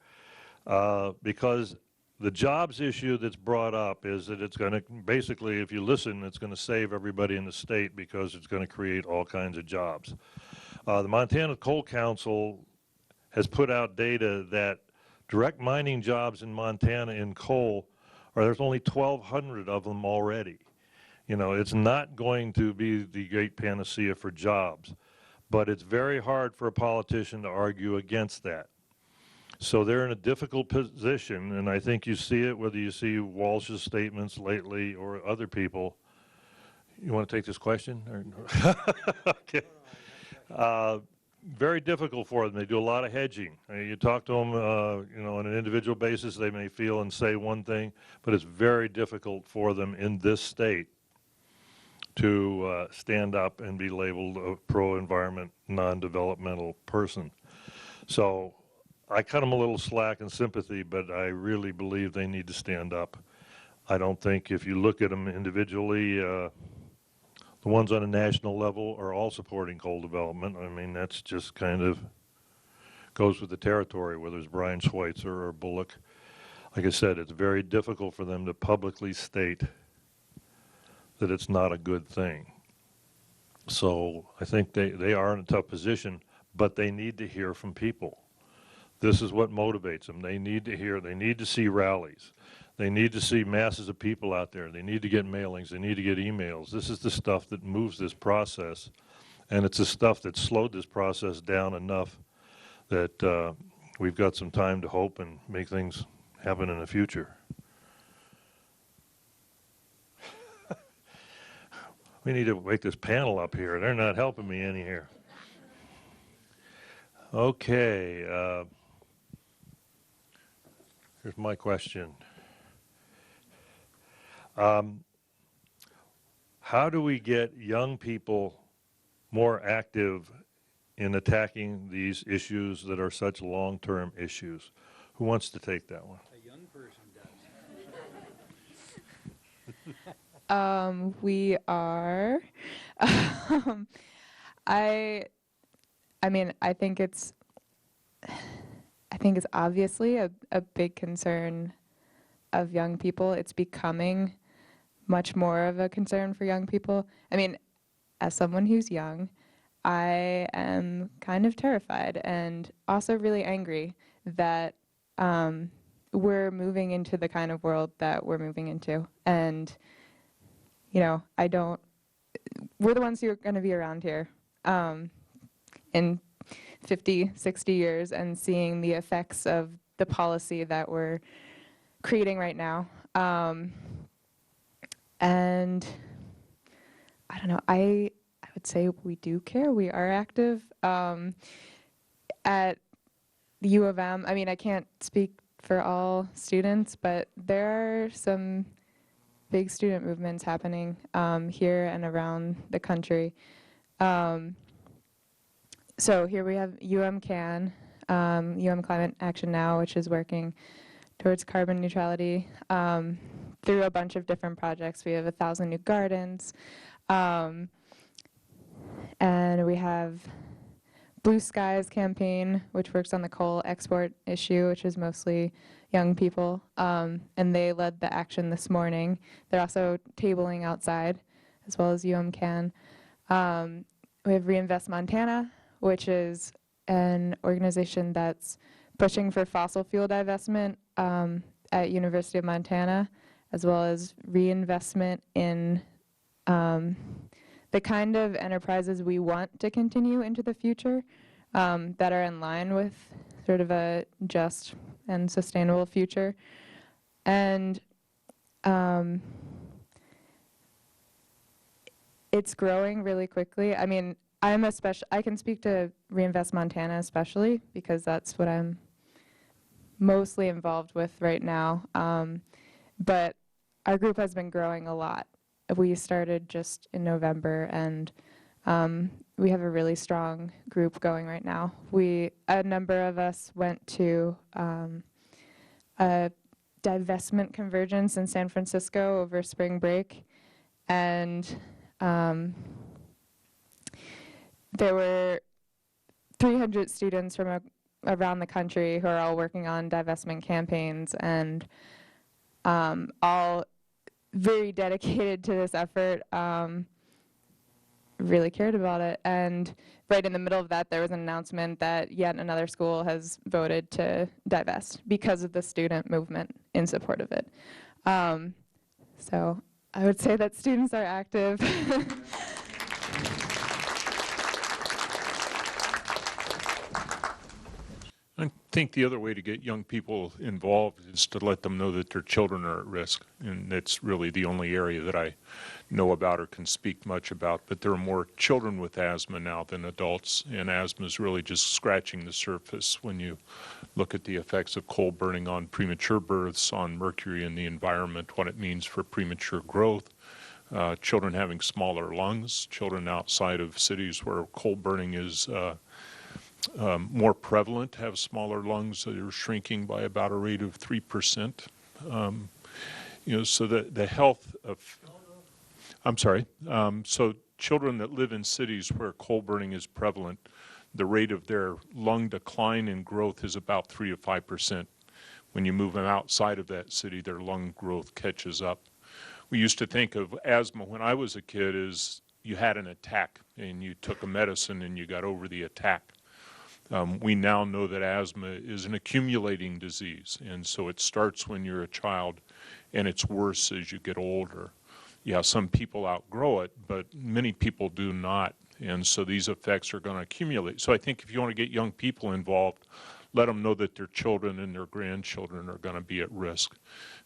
Because the jobs issue that's brought up is that it's going to, basically, if you listen, it's going to save everybody in the state because it's going to create all kinds of jobs. The Montana Coal Council has put out data that direct mining jobs in Montana in coal, there's only 1,200 of them already. You know, it's not going to be the great panacea for jobs, but it's very hard for a politician to argue against that. So they're in a difficult position, and I think you see it whether you see Walsh's statements lately or other people. You want to take this question? Or okay. Very difficult for them. They do a lot of hedging. You talk to them, you know, on an individual basis, they may feel and say one thing, but it's very difficult for them in this state to stand up and be labeled a pro-environment, non-developmental person. So I cut them a little slack in sympathy, but I really believe they need to stand up. I don't think if you look at them individually, the ones on a national level are all supporting coal development. I mean, that's just kind of goes with the territory, whether it's Brian Schweitzer or Bullock. Like I said, it's very difficult for them to publicly state that it's not a good thing. So I think they are in a tough position, but they need to hear from people. This is what motivates them. They need to hear, they need to see rallies. They need to see masses of people out there. They need to get mailings. They need to get emails. This is the stuff that moves this process, and it's the stuff that slowed this process down enough that we've got some time to hope and make things happen in the future. We need to wake this panel up here. They're not helping me any here. Okay. Here's my question. How do we get young people more active in attacking these issues that are such long-term issues? Who wants to take that one? A young person does. We are. I mean, I think it's obviously a big concern of young people. It's becoming much more of a concern for young people. I mean, as someone who's young, I am kind of terrified and also really angry that we're moving into the kind of world that we're moving into. And, you know, we're the ones who are going to be around here in 50, 60 years and seeing the effects of the policy that we're creating right now. And I don't know, I would say we do care. We are active. At the U of M, I mean, I can't speak for all students, but there are some big student movements happening here and around the country. So here we have UM CAN, UM Climate Action Now, which is working towards carbon neutrality through a bunch of different projects. We have 1,000 New Gardens, and we have Blue Skies campaign, which works on the coal export issue, which is mostly young people, and they led the action this morning. They're also tabling outside, as well as UMCAN. We have Reinvest Montana, which is an organization that's pushing for fossil fuel divestment at University of Montana, as well as reinvestment in the kind of enterprises we want to continue into the future that are in line with sort of a just and sustainable future. And it's growing really quickly. I mean, I can speak to Reinvest Montana especially because that's what I'm mostly involved with right now. But our group has been growing a lot. We started just in November, and we have a really strong group going right now. A number of us went to a divestment convergence in San Francisco over spring break, and there were 300 students from around the country who are all working on divestment campaigns, and all very dedicated to this effort, really cared about it. And right in the middle of that, there was an announcement that yet another school has voted to divest because of the student movement in support of it. So I would say that students are active. I think the other way to get young people involved is to let them know that their children are at risk, and that's really the only area that I know about or can speak much about. But there are more children with asthma now than adults, and asthma is really just scratching the surface when you look at the effects of coal burning on premature births, on mercury in the environment, what it means for premature growth, children having smaller lungs, children outside of cities where coal burning is more prevalent have smaller lungs that are shrinking by about a rate of 3%. So the health of, I'm sorry, so children that live in cities where coal burning is prevalent, the rate of their lung decline and growth is about 3 to 5%. When you move them outside of that city, their lung growth catches up. We used to think of asthma when I was a kid as you had an attack and you took a medicine and you got over the attack. We now know that asthma is an accumulating disease, and so it starts when you're a child and it's worse as you get older. Yeah, some people outgrow it, but many people do not, and so these effects are going to accumulate. So I think if you want to get young people involved, let them know that their children and their grandchildren are going to be at risk.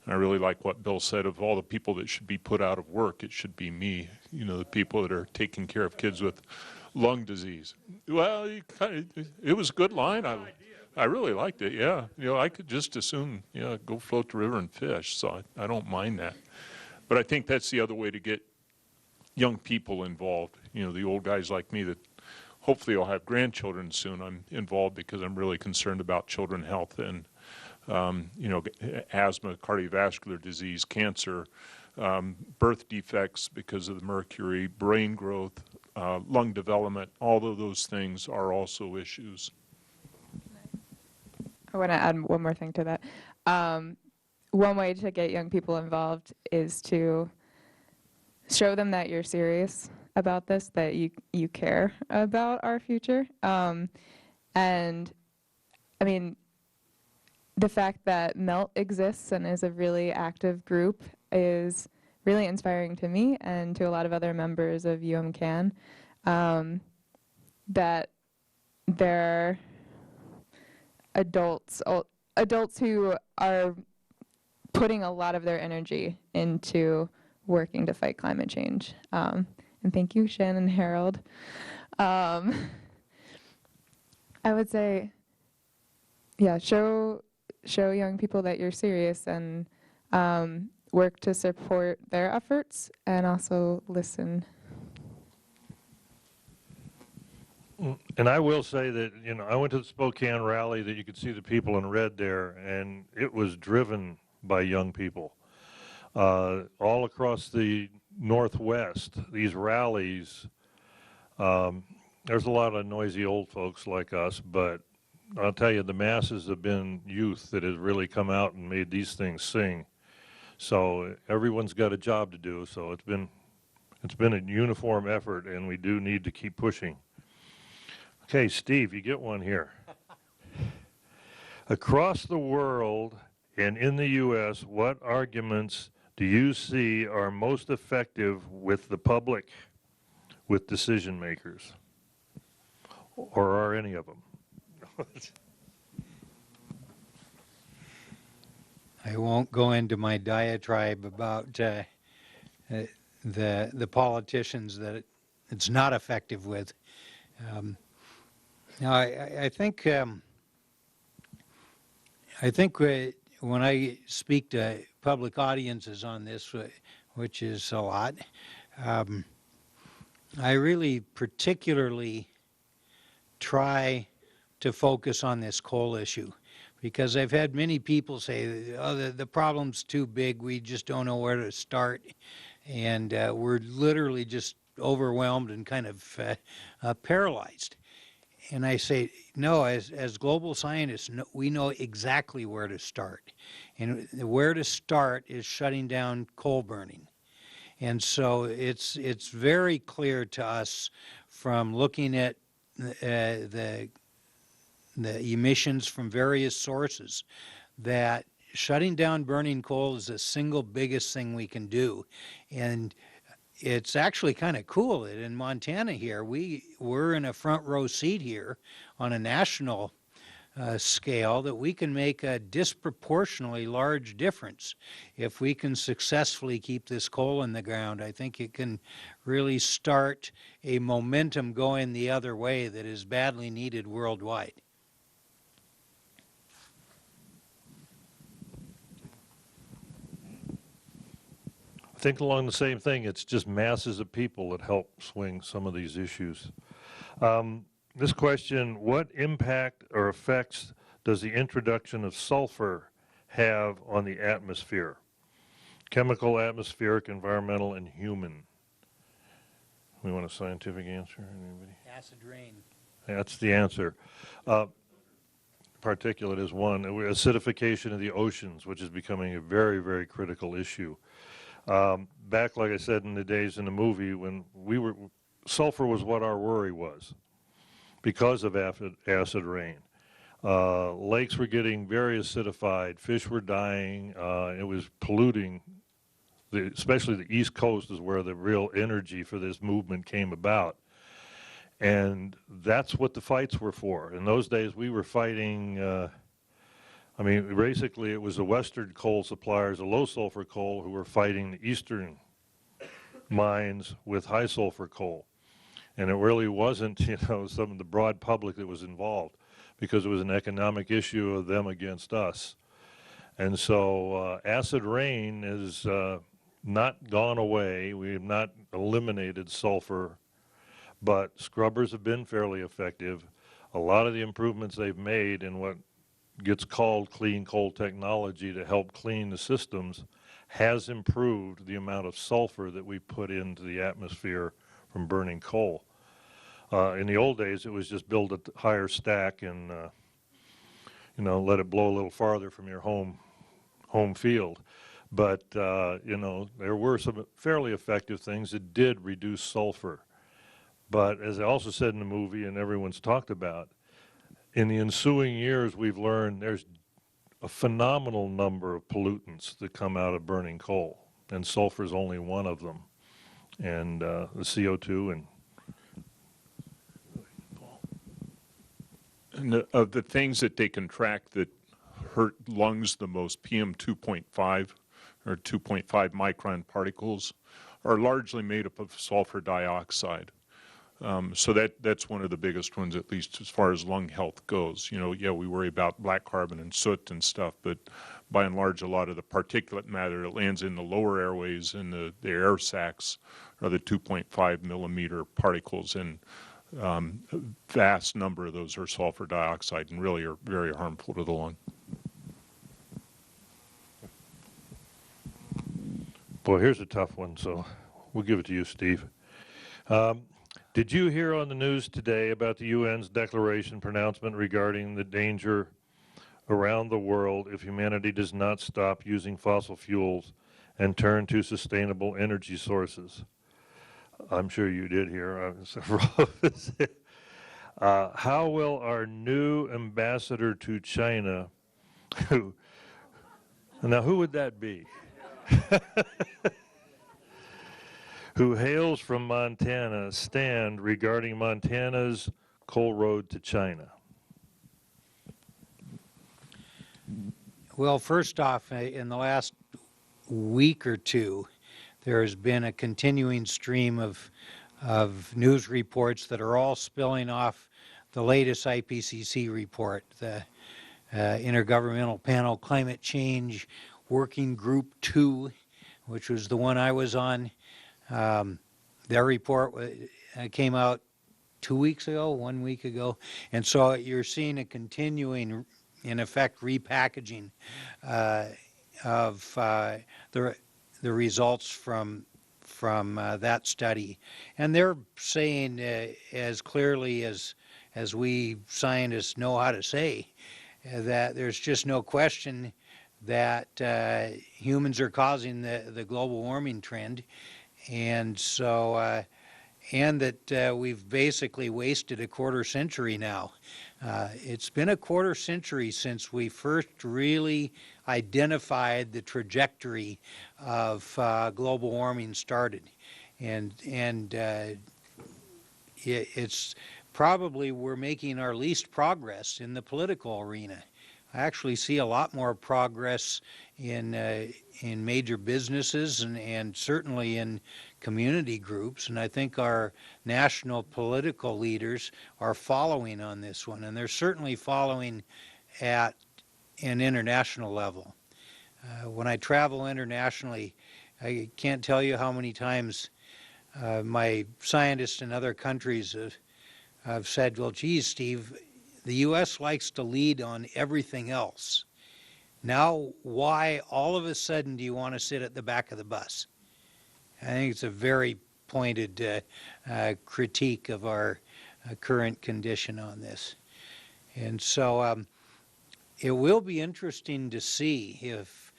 And I really like what Bill said, of all the people that should be put out of work, it should be me, the people that are taking care of kids with lung disease. Well, it was a good line. I really liked it, yeah. I could just as soon go float the river and fish, so I don't mind that. But I think that's the other way to get young people involved. The old guys like me that hopefully will have grandchildren soon. I'm involved because I'm really concerned about children health and, asthma, cardiovascular disease, cancer, birth defects because of the mercury, brain growth, lung development. All of those things are also issues. I want to add one more thing to that. One way to get young people involved is to show them that you're serious about this, that you care about our future. And I mean, the fact that MELT exists and is a really active group is really inspiring to me and to a lot of other members of UMCAN, that they're adults who are putting a lot of their energy into working to fight climate change. And thank you, Shannon Harold. I would say, yeah, show young people that you're serious and work to support their efforts and also listen. And I will say that, I went to the Spokane rally that you could see the people in red there, and it was driven by young people. All across the Northwest, these rallies, there's a lot of noisy old folks like us, but I'll tell you, the masses have been youth that has really come out and made these things sing. So everyone's got a job to do. So it's been a uniform effort, and we do need to keep pushing. Okay, Steve, you get one here. Across the world and in the U.S., what arguments do you see are most effective with the public, with decision makers? Or are any of them? I won't go into my diatribe about the politicians that it's not effective with. Now, I think when I speak to public audiences on this, which is a lot, I really particularly try to focus on this coal issue, because I've had many people say, oh, the problem's too big, we just don't know where to start, and we're literally just overwhelmed and kind of paralyzed. And I say, no, as global scientists, we know exactly where to start. And where to start is shutting down coal burning. And so it's very clear to us from looking at the emissions from various sources that shutting down burning coal is the single biggest thing we can do. And it's actually kind of cool that in Montana here, we're in a front row seat here on a national scale, that we can make a disproportionately large difference if we can successfully keep this coal in the ground. I think it can really start a momentum going the other way that is badly needed worldwide. I think along the same thing, it's just masses of people that help swing some of these issues. This question, what impact or effects does the introduction of sulfur have on the atmosphere? Chemical, atmospheric, environmental, and human. We want a scientific answer? Anybody? Acid rain. That's the answer. Particulate is one. Acidification of the oceans, which is becoming a very, very critical issue. Back, like I said, in the days in the movie, when sulfur was what our worry was because of acid rain. Lakes were getting very acidified, fish were dying, it was polluting, especially the East Coast is where the real energy for this movement came about. And that's what the fights were for. In those days, we were fighting, basically it was the Western coal suppliers, the low sulfur coal, who were fighting the Eastern mines with high sulfur coal. And it really wasn't, some of the broad public that was involved, because it was an economic issue of them against us. And so acid rain is not gone away. We have not eliminated sulfur, but scrubbers have been fairly effective. A lot of the improvements they've made in what gets called clean coal technology to help clean the systems has improved the amount of sulfur that we put into the atmosphere from burning coal. In the old days, it was just build a higher stack and let it blow a little farther from your home field. But there were some fairly effective things that did reduce sulfur. But as I also said in the movie, and everyone's talked about, in the ensuing years, we've learned there's a phenomenal number of pollutants that come out of burning coal, and sulfur is only one of them, and the CO2 and of the things that they can track that hurt lungs the most, PM 2.5 or 2.5 micron particles are largely made up of sulfur dioxide. So that's one of the biggest ones, at least as far as lung health goes. We worry about black carbon and soot and stuff, but by and large, a lot of the particulate matter that lands in the lower airways and the air sacs are the 2.5 millimeter particles, and a vast number of those are sulfur dioxide and really are very harmful to the lung. Boy, here's a tough one, so we'll give it to you, Steve. Did you hear on the news today about the UN's declaration pronouncement regarding the danger around the world if humanity does not stop using fossil fuels and turn to sustainable energy sources? I'm sure you did hear. How will our new ambassador to China, who would that be? Who hails from Montana, stand regarding Montana's coal road to China? Well, first off, in the last week or two, there has been a continuing stream of news reports that are all spilling off the latest IPCC report, the Intergovernmental Panel Climate Change Working Group 2, which was the one I was on. Their report came out 2 weeks ago, 1 week ago, and so you're seeing a continuing, in effect, repackaging of the results from that study, and they're saying as clearly as we scientists know how to say that there's just no question that humans are causing the global warming trend. And so, and that we've basically wasted a quarter century now. It's been a quarter century since we first really identified the trajectory of global warming started. And it's probably we're making our least progress in the political arena. I actually see a lot more progress in major businesses and certainly in community groups, and I think our national political leaders are following on this one, and they're certainly following at an international level. When I travel internationally, I can't tell you how many times my scientists in other countries have said, well, geez, Steve, the U.S. likes to lead on everything else. Now, why all of a sudden do you want to sit at the back of the bus? I think it's a very pointed critique of our current condition on this. And so it will be interesting to see if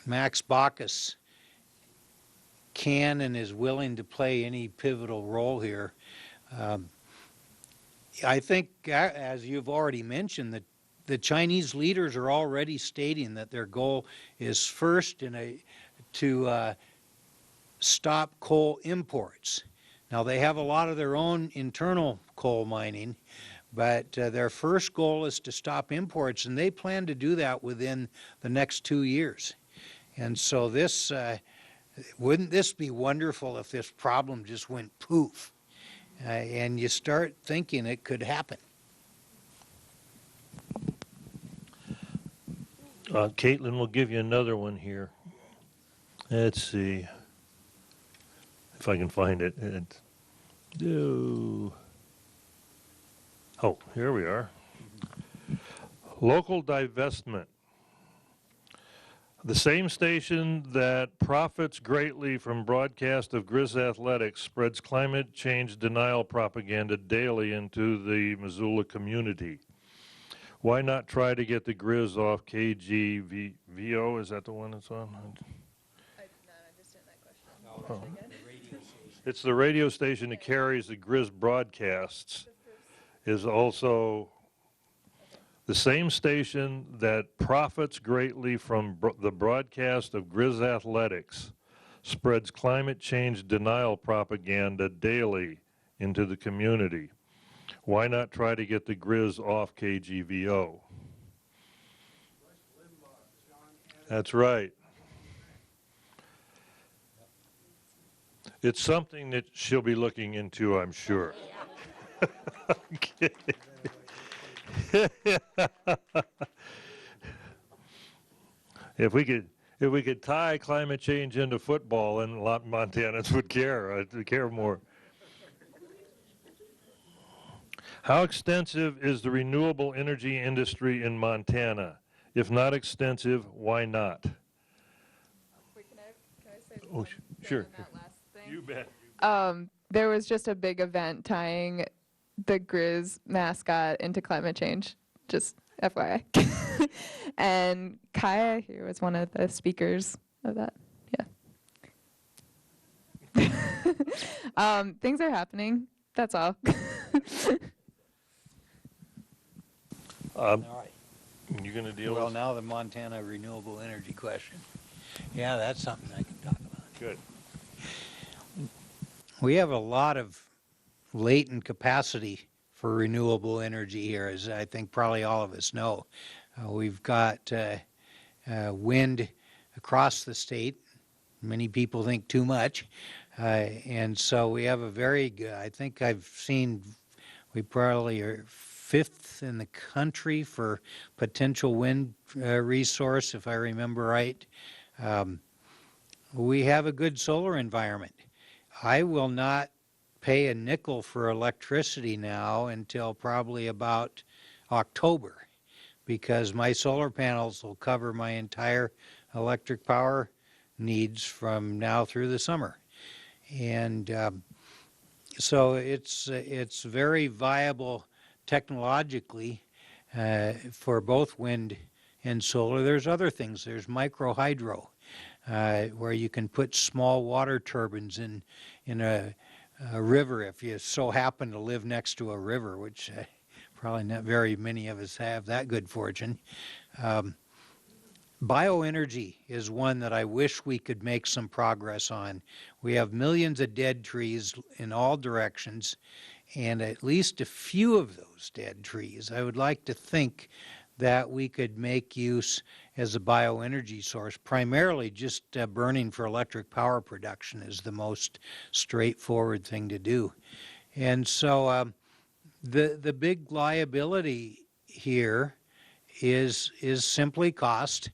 Max Baucus can and is willing to play any pivotal role here. I think, as you've already mentioned, that the Chinese leaders are already stating that their goal is first to stop coal imports. Now, they have a lot of their own internal coal mining, but their first goal is to stop imports, and they plan to do that within the next 2 years. And so this, wouldn't this be wonderful if this problem just went poof? And you start thinking it could happen. Caitlin will give you another one here. Let's see if I can find it. Oh, here we are. Local divestment. The same station that profits greatly from broadcast of Grizz Athletics spreads climate change denial propaganda daily into the Missoula community. Why not try to get the Grizz off KGVO? Is that the one that's on? I did not understand that question. It's the radio station that carries the Grizz broadcasts. Is also the same station that profits greatly from the broadcast of Grizz Athletics spreads climate change denial propaganda daily into the community. Why not try to get the Grizz off KGVO? That's right. It's something that she'll be looking into, I'm sure. Okay. If we could tie climate change into football, then a lot of Montanans would care. Care more. How extensive is the renewable energy industry in Montana? If not extensive, why not? Wait, can I say Oh, sure. on that last thing? You bet. there was just a big event tying the Grizz mascot into climate change, just FYI. And Kaya here was one of the speakers of that. Yeah. Things are happening. That's all. You going to deal Well, with? now the Montana renewable energy question. Yeah, that's something I can talk about. Good. We have a lot of latent capacity for renewable energy here, as I think probably all of us know. We've got wind across the state. Many people think too much. And so we have a very good, I think I've seen, we probably are 5th in the country for potential wind resource, if I remember right. We have a good solar environment. I will not pay a nickel for electricity now until probably about October, because my solar panels will cover my entire electric power needs from now through the summer. And so it's very viable technologically for both wind and solar. There's other things. There's microhydro, where you can put small water turbines in a river if you so happen to live next to a river, which probably not very many of us have that good fortune. Bioenergy is one that I wish we could make some progress on. We have millions of dead trees in all directions, and at least a few of those dead trees, I would like to think that we could make use as a bioenergy source. Primarily just burning for electric power production is the most straightforward thing to do. And so the big liability here is simply cost.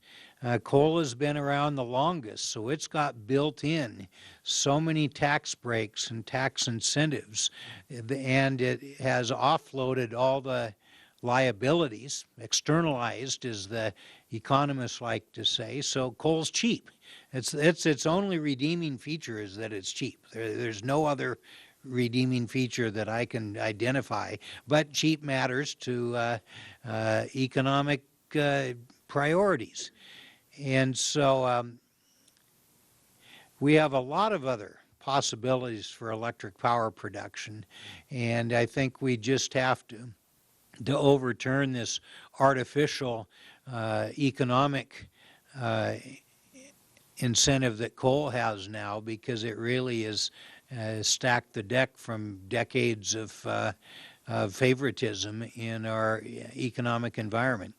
Coal has been around the longest, so it's got built in so many tax breaks and tax incentives, and it has offloaded all the liabilities, externalized, as the economists like to say. So coal's cheap. Its only redeeming feature is that it's cheap. There's no other redeeming feature that I can identify, but cheap matters to economic priorities. And so we have a lot of other possibilities for electric power production, and I think we just have to overturn this artificial economic incentive that coal has now, because it really is stacked the deck from decades of favoritism in our economic environment.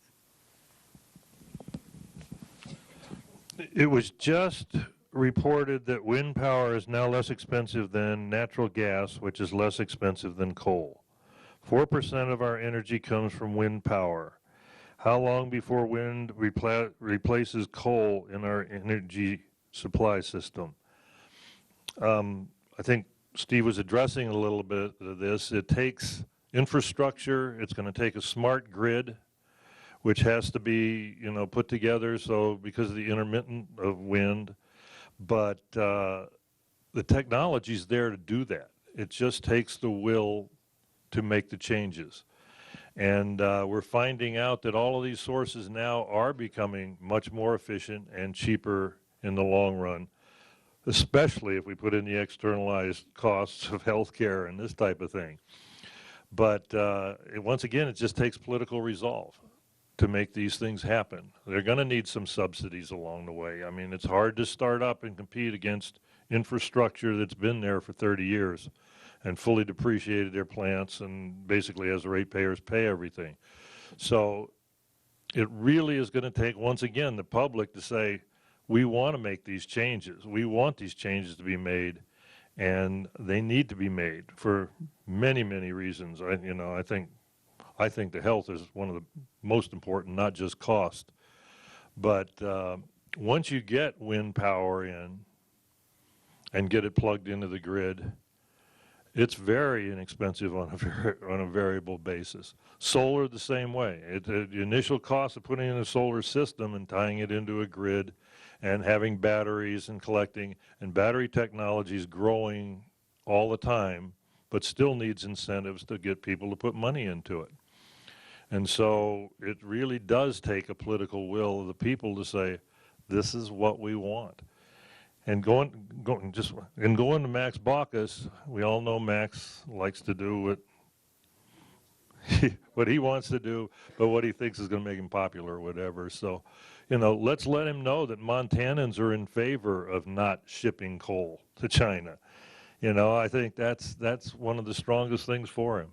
It was just reported that wind power is now less expensive than natural gas, which is less expensive than coal. 4% of our energy comes from wind power. How long before wind replaces coal in our energy supply system? I think Steve was addressing a little bit of this. It takes infrastructure. It's going to take a smart grid, which has to be, put together. So because of the intermittent of wind, but the technology's there to do that. It just takes the will to make the changes. And we're finding out that all of these sources now are becoming much more efficient and cheaper in the long run, especially if we put in the externalized costs of healthcare and this type of thing. But once again, it just takes political resolve to make these things happen. They're going to need some subsidies along the way. I mean, it's hard to start up and compete against infrastructure that's been there for 30 years and fully depreciated their plants, and basically as the ratepayers pay everything. So it really is going to take, once again, the public to say, we want to make these changes. We want these changes to be made, and they need to be made for many, many reasons. I think the health is one of the most important, not just cost. But once you get wind power in and get it plugged into the grid, it's very inexpensive on a variable basis. Solar the same way. The initial cost of putting in a solar system and tying it into a grid and having batteries and collecting, and battery technology is growing all the time, but still needs incentives to get people to put money into it. And so it really does take a political will of the people to say, this is what we want. And going to Max Baucus, we all know Max likes to do what he wants to do, but what he thinks is going to make him popular or whatever. So, you know, let's let him know that Montanans are in favor of not shipping coal to China. You know, I think that's one of the strongest things for him.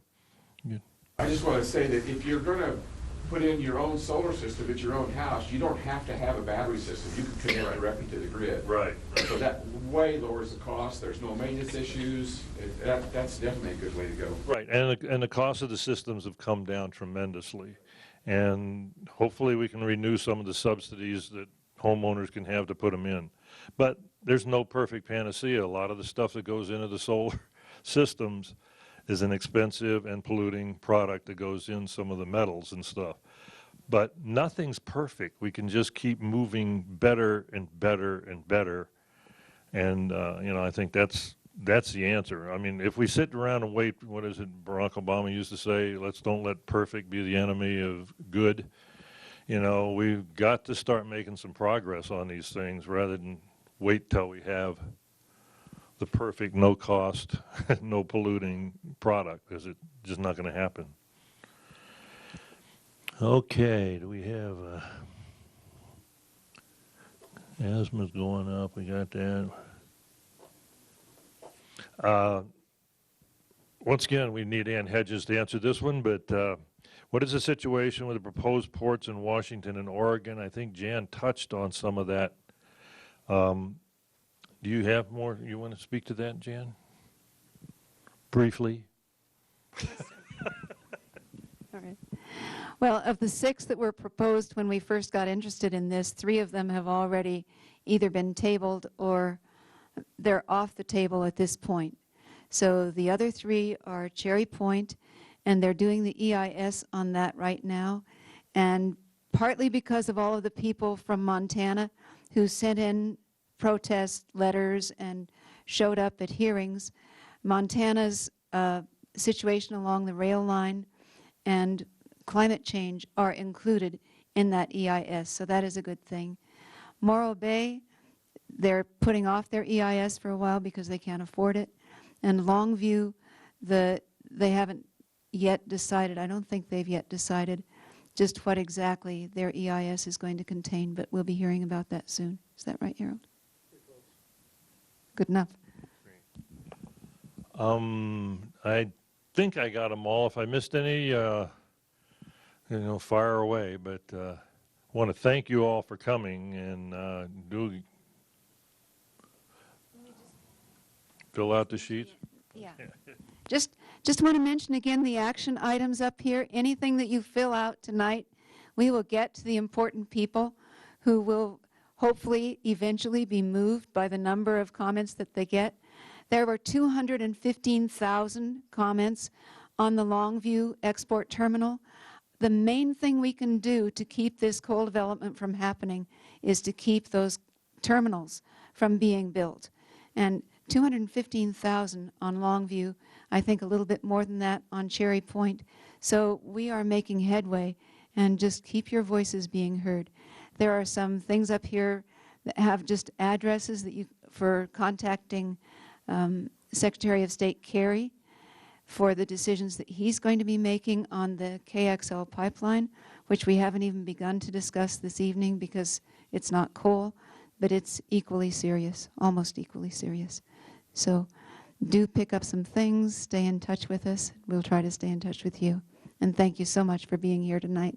Yeah. I just want to say that if you're going to put in your own solar system at your own house, you don't have to have a battery system. You can connect directly to the grid. Right. So that way lowers the cost. There's no maintenance issues. That's definitely a good way to go. Right, and the cost of the systems have come down tremendously. And hopefully we can renew some of the subsidies that homeowners can have to put them in. But there's no perfect panacea. A lot of the stuff that goes into the solar systems is an expensive and polluting product that goes in some of the metals and stuff. But nothing's perfect. We can just keep moving better and better and better. And, you know, I think that's the answer. I mean, if we sit around and wait, what is it Barack Obama used to say, don't let perfect be the enemy of good. You know, we've got to start making some progress on these things rather than wait till we have the perfect, no cost, no polluting product, because it's just not going to happen. Okay, do we have asthma's going up, we got that. Once again, we need Ann Hedges to answer this one, but what is the situation with the proposed ports in Washington and Oregon? I think Jan touched on some of that. Do you have more? You want to speak to that, Jan? Briefly. All right. Well, of the 6 that were proposed when we first got interested in this, 3 of them have already either been tabled or they're off the table at this point. So the other 3 are Cherry Point, and they're doing the EIS on that right now. And partly because of all of the people from Montana who sent in protest letters and showed up at hearings, Montana's situation along the rail line and climate change are included in that EIS, so that is a good thing. Morro Bay, they're putting off their EIS for a while because they can't afford it. And Longview, they haven't yet decided, I don't think they've yet decided just what exactly their EIS is going to contain, but we'll be hearing about that soon. Is that right, Harold? Good enough. I think I got them all. If I missed any, fire away. But I want to thank you all for coming and do fill out the sheets. Yeah. Just want to mention again the action items up here. Anything that you fill out tonight, we will get to the important people who will hopefully eventually be moved by the number of comments that they get. There were 215,000 comments on the Longview export terminal. The main thing we can do to keep this coal development from happening is to keep those terminals from being built. And 215,000 on Longview, I think a little bit more than that on Cherry Point. So we are making headway, and just keep your voices being heard. There are some things up here that have just addresses that for contacting Secretary of State Kerry for the decisions that he's going to be making on the KXL pipeline, which we haven't even begun to discuss this evening because it's not coal, but it's equally serious, almost equally serious. So do pick up some things, stay in touch with us. We'll try to stay in touch with you. And thank you so much for being here tonight.